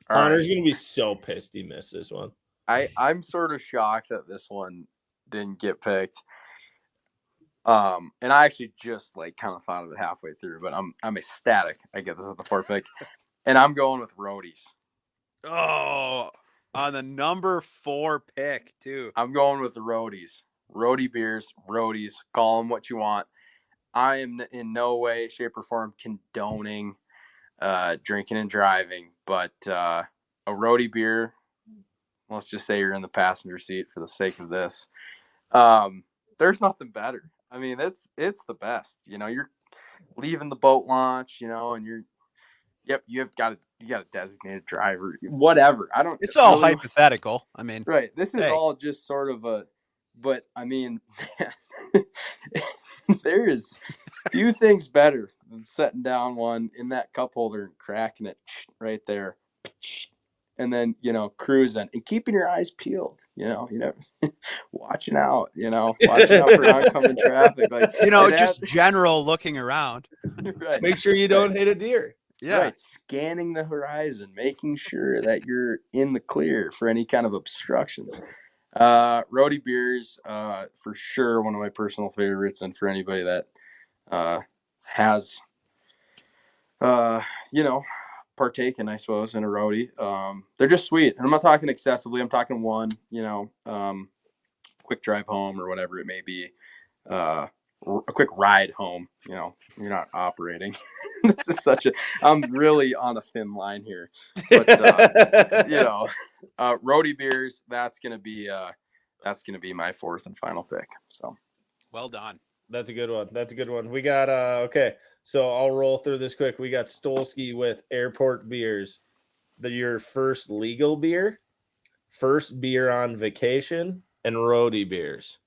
All right. Connor's gonna be so pissed he missed this one. I'm sort of shocked that this one didn't get picked. And I actually just like kind of thought of it halfway through, but I'm ecstatic. I get this with the 4th pick, and I'm going with Roadies. Oh, on the number 4 pick too. I'm going with the Roadies. Roadie beers, Roadies. Call them what you want. I am in no way, shape, or form condoning drinking and driving, but a roadie beer, let's just say you're in the passenger seat for the sake of this. There's nothing better. I mean, it's the best. You know, you're leaving the boat launch, you know, and you got a designated driver, whatever. It's all hypothetical. I mean, right. This is all just sort of but I mean, there is few things better than setting down one in that cup holder and cracking it right there. And then, you know, cruising and keeping your eyes peeled, you know, watching out for oncoming traffic. Like, just general looking around. Right. Make sure you don't hit a deer. Yeah. Right. Scanning the horizon, making sure that you're in the clear for any kind of obstructions. Roadie beers, for sure, one of my personal favorites. And for anybody that has, partaken, I suppose, in a roadie. They're just sweet. And I'm not talking excessively. I'm talking one, quick drive home or whatever it may be. a quick ride home. You know, you're not operating. This is I'm really on a thin line here, but you know, roadie beers. That's gonna be my fourth and final pick. So Well done. That's a good one. That's a good one. We got okay. So I'll roll through this quick. We got Stolski with airport beers. Your first legal beer, first beer on vacation, and roadie beers.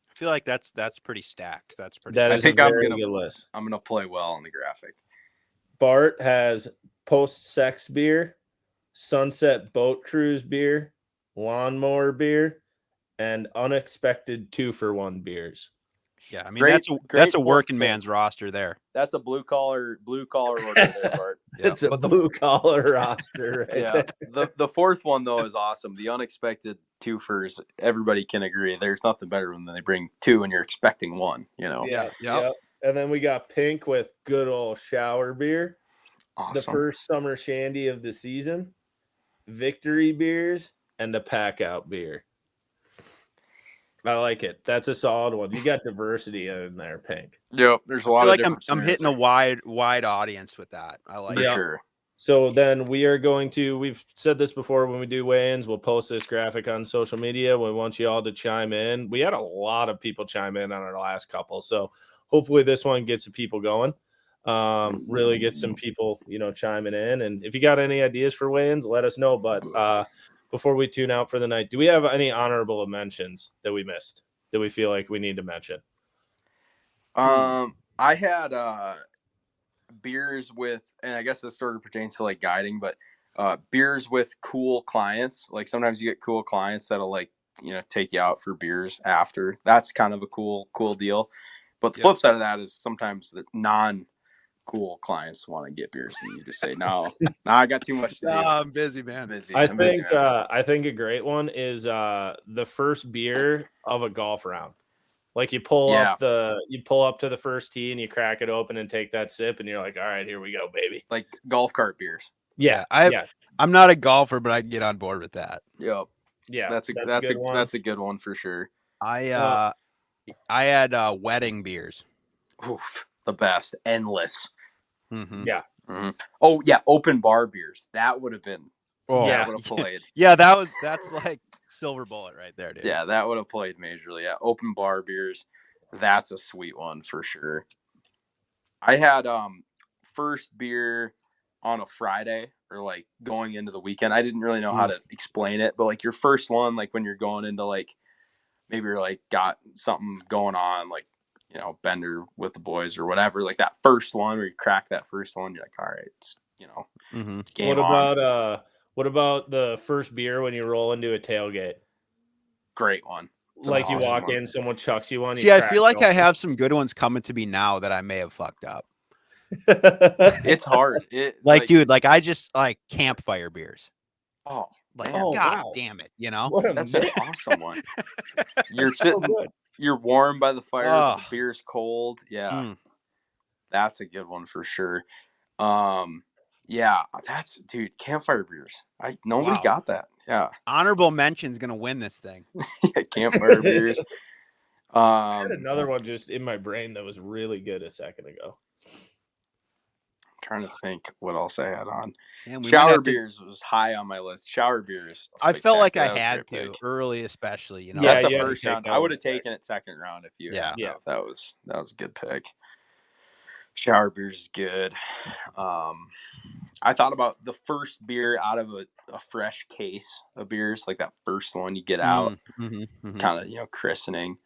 I feel like that's pretty stacked. That's pretty. That I is think a I'm very gonna- good list. I'm gonna play well on the graphic. Bart has post-sex beer, sunset boat cruise beer, lawnmower beer, and unexpected 2-for-1 beers. Yeah, I mean Great- that's a great working fourth man's roster there. That's a blue collar order there, Bart. Yeah. It's a But the- blue collar roster, right Yeah, there. the fourth one though is awesome. The unexpected twofers. Everybody can agree. There's nothing better than they bring two and you're expecting one. You know. Yeah. Yep. And then we got Pink with good old shower beer, Awesome. the first summer shandy of the season, victory beers, and a pack out beer. I like it. That's a solid one. You got diversity in there, Pink. Yep. There's a I lot feel of like I'm different hitting a scenarios wide audience with that. I like for it. Yeah. sure. So then we are going to, we've said this before when we do weigh-ins, we'll post this graphic on social media. We want you all to chime in. We had a lot of people chime in on our last couple. So hopefully this one gets some people going. Really get some people, chiming in. And if you got any ideas for weigh-ins, let us know. But before we tune out for the night, do we have any honorable mentions that we missed that we feel like we need to mention? I had beers with, and I guess this sort of pertains to like guiding, but beers with cool clients. Like sometimes you get cool clients that'll take you out for beers after. That's kind of a cool deal. But the flip side of that is sometimes the non-cool clients want to get beers, and you just say no, I got too much to do. I'm busy, man. Busy. I I'm busy, think man. I think a great one is the first beer of a golf round. Like you pull up to the first tee and you crack it open and take that sip and you're like, all right, here we go, baby. Like golf cart beers. Yeah, I'm not a golfer, but I can get on board with that. Yep. yeah. That's a good one. That's a good one for sure. I had wedding beers. Oof, the best. Endless. Mm-hmm. Yeah. Mm-hmm. Oh yeah, open bar beers. That would have been. Oh, Yeah. That would have played. Yeah, that's like silver bullet right there, dude. Yeah, that would have played majorly. Yeah, open bar beers. That's a sweet one for sure. I had first beer on a Friday or like going into the weekend. I didn't really know how to explain it, but like your first one, like when you're going into like maybe you're like got something going on, like bender with the boys or whatever. Like that first one where you crack that first one, you're like, all right, it's game on. What about the first beer when you roll into a tailgate? Great one. Like you walk in, someone chucks you one. See, I feel like I have some good ones coming to me now that I may have fucked up. It's hard. Dude, I just like campfire beers. Oh, like, man. God wow. damn it, That's an awesome one. You're so sitting, good. you're warm by the fire, Oh. the beer's cold. Yeah, Mm. that's a good one for sure. Yeah, that's dude, campfire beers. Nobody Wow. got that. Yeah, Honorable mention's gonna win this thing. campfire beers. I had another one just in my brain that was really good a second ago. Trying to think what else I had on. Man, we might Shower have to- beers was high on my list. Shower beers. I felt like I spectacular. That was a had great to pick. early, especially. Yeah, That's you a had to first take round. that I one would have back. taken it second round if you. Yeah. Yeah, that was a good pick. Shower beers is good. I thought about the first beer out of a fresh case of beers, like that first one you get out, kind of christening,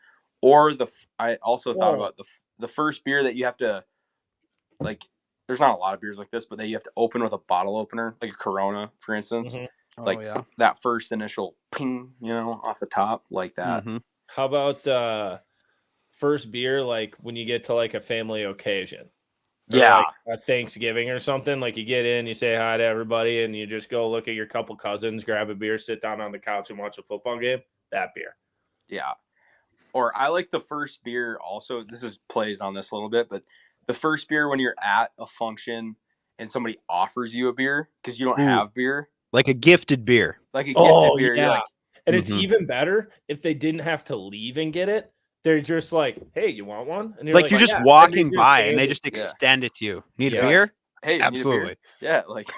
or I also thought about the first beer that you have to like. There's not a lot of beers like this, but that you have to open with a bottle opener, like a Corona, for instance. Mm-hmm. Like that first initial ping, off the top, like that. Mm-hmm. How about first beer, like when you get to like a family occasion? Or Yeah. like a Thanksgiving or something. Like you get in, you say hi to everybody, and you just go look at your couple cousins, grab a beer, sit down on the couch and watch a football game. That beer. Yeah. Or I like the first beer also. This plays on this a little bit, but the first beer when you're at a function and somebody offers you a beer because you don't have beer. Like a gifted beer. Like a gifted beer. Yeah. You're like, And it's even better if they didn't have to leave and get it. they're just like, hey, you want one? And Like you're just "Yeah." And walking just by hand and they it- just extend it to you. Need Yeah. a beer? Hey, Absolutely. need a beer? Yeah, like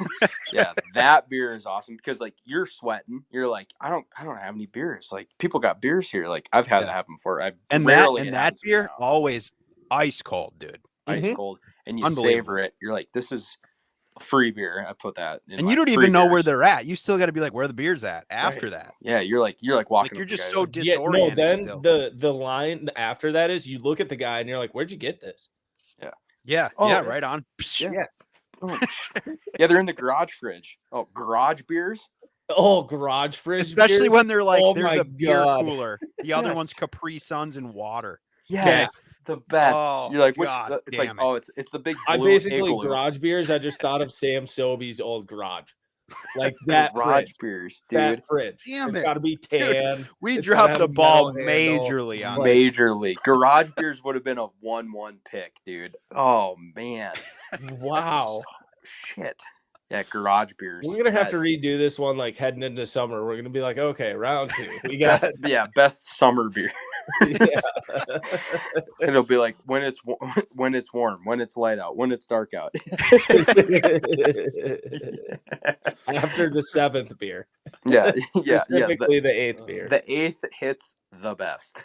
yeah, that beer is awesome because like you're sweating. You're like, I don't have any beers. Like people got beers here. Like I've had that happen before. And that beer always ice cold, dude. Ice Mhm. cold, and you Unbelievable. savor it. You're like, this is free beer. I put that in. And my you don't free even know where beers. they're at. You still got to be like, where the beer's at after that. Yeah, you're like walking. Like up you're to just the so guy, disoriented. then still. the line after that is you look at the guy and you're like, where'd you get this? Yeah, Oh, yeah, yeah. right on. Yeah. Oh, yeah, they're in the garage fridge. Oh, garage beers. Oh, garage fridge. Especially beer? when they're like, Oh there's my a beer God. cooler. The other Yes. one's Capri Suns and water. Yes, the best. Oh, You're like, God which? It's like, damn it. oh, it's the big. I blue basically igloo. garage beers. I just thought of Sam Sobey's old garage, like that garage fridge. beers, dude. That fridge. Damn It's it. got to be tan. We It's gotta dropped have the a ball metal handle. majorly on Like- Majorly. Garage beers would have been a 1-1 pick, dude. Oh man. Wow. Shit. Yeah, garage beers. We're gonna have to redo this one like heading into summer. We're gonna be like, okay, round 2. We got best summer beer. yeah. It'll be like when it's warm, when it's light out, when it's dark out. After the 7th beer. yeah. Specifically the 8th beer. The 8th hits the best.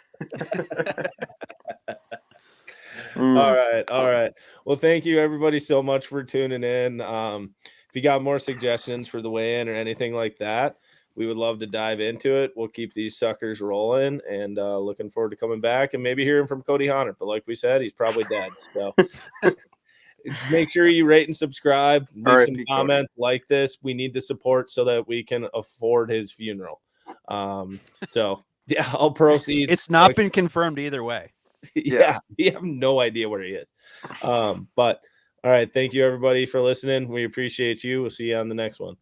Mm. All right. Well, thank you everybody so much for tuning in. If you got more suggestions for the weigh-in or anything like that, we would love to dive into it. We'll keep these suckers rolling, and looking forward to coming back and maybe hearing from Cody Hahner. But like we said, he's probably dead. So make sure you rate and subscribe, leave some comments, like this. We need the support so that we can afford his funeral. So yeah, all proceeds. It's not been confirmed either way. Yeah, we have no idea where he is. But all right, thank you everybody for listening. We appreciate you. We'll see you on the next one.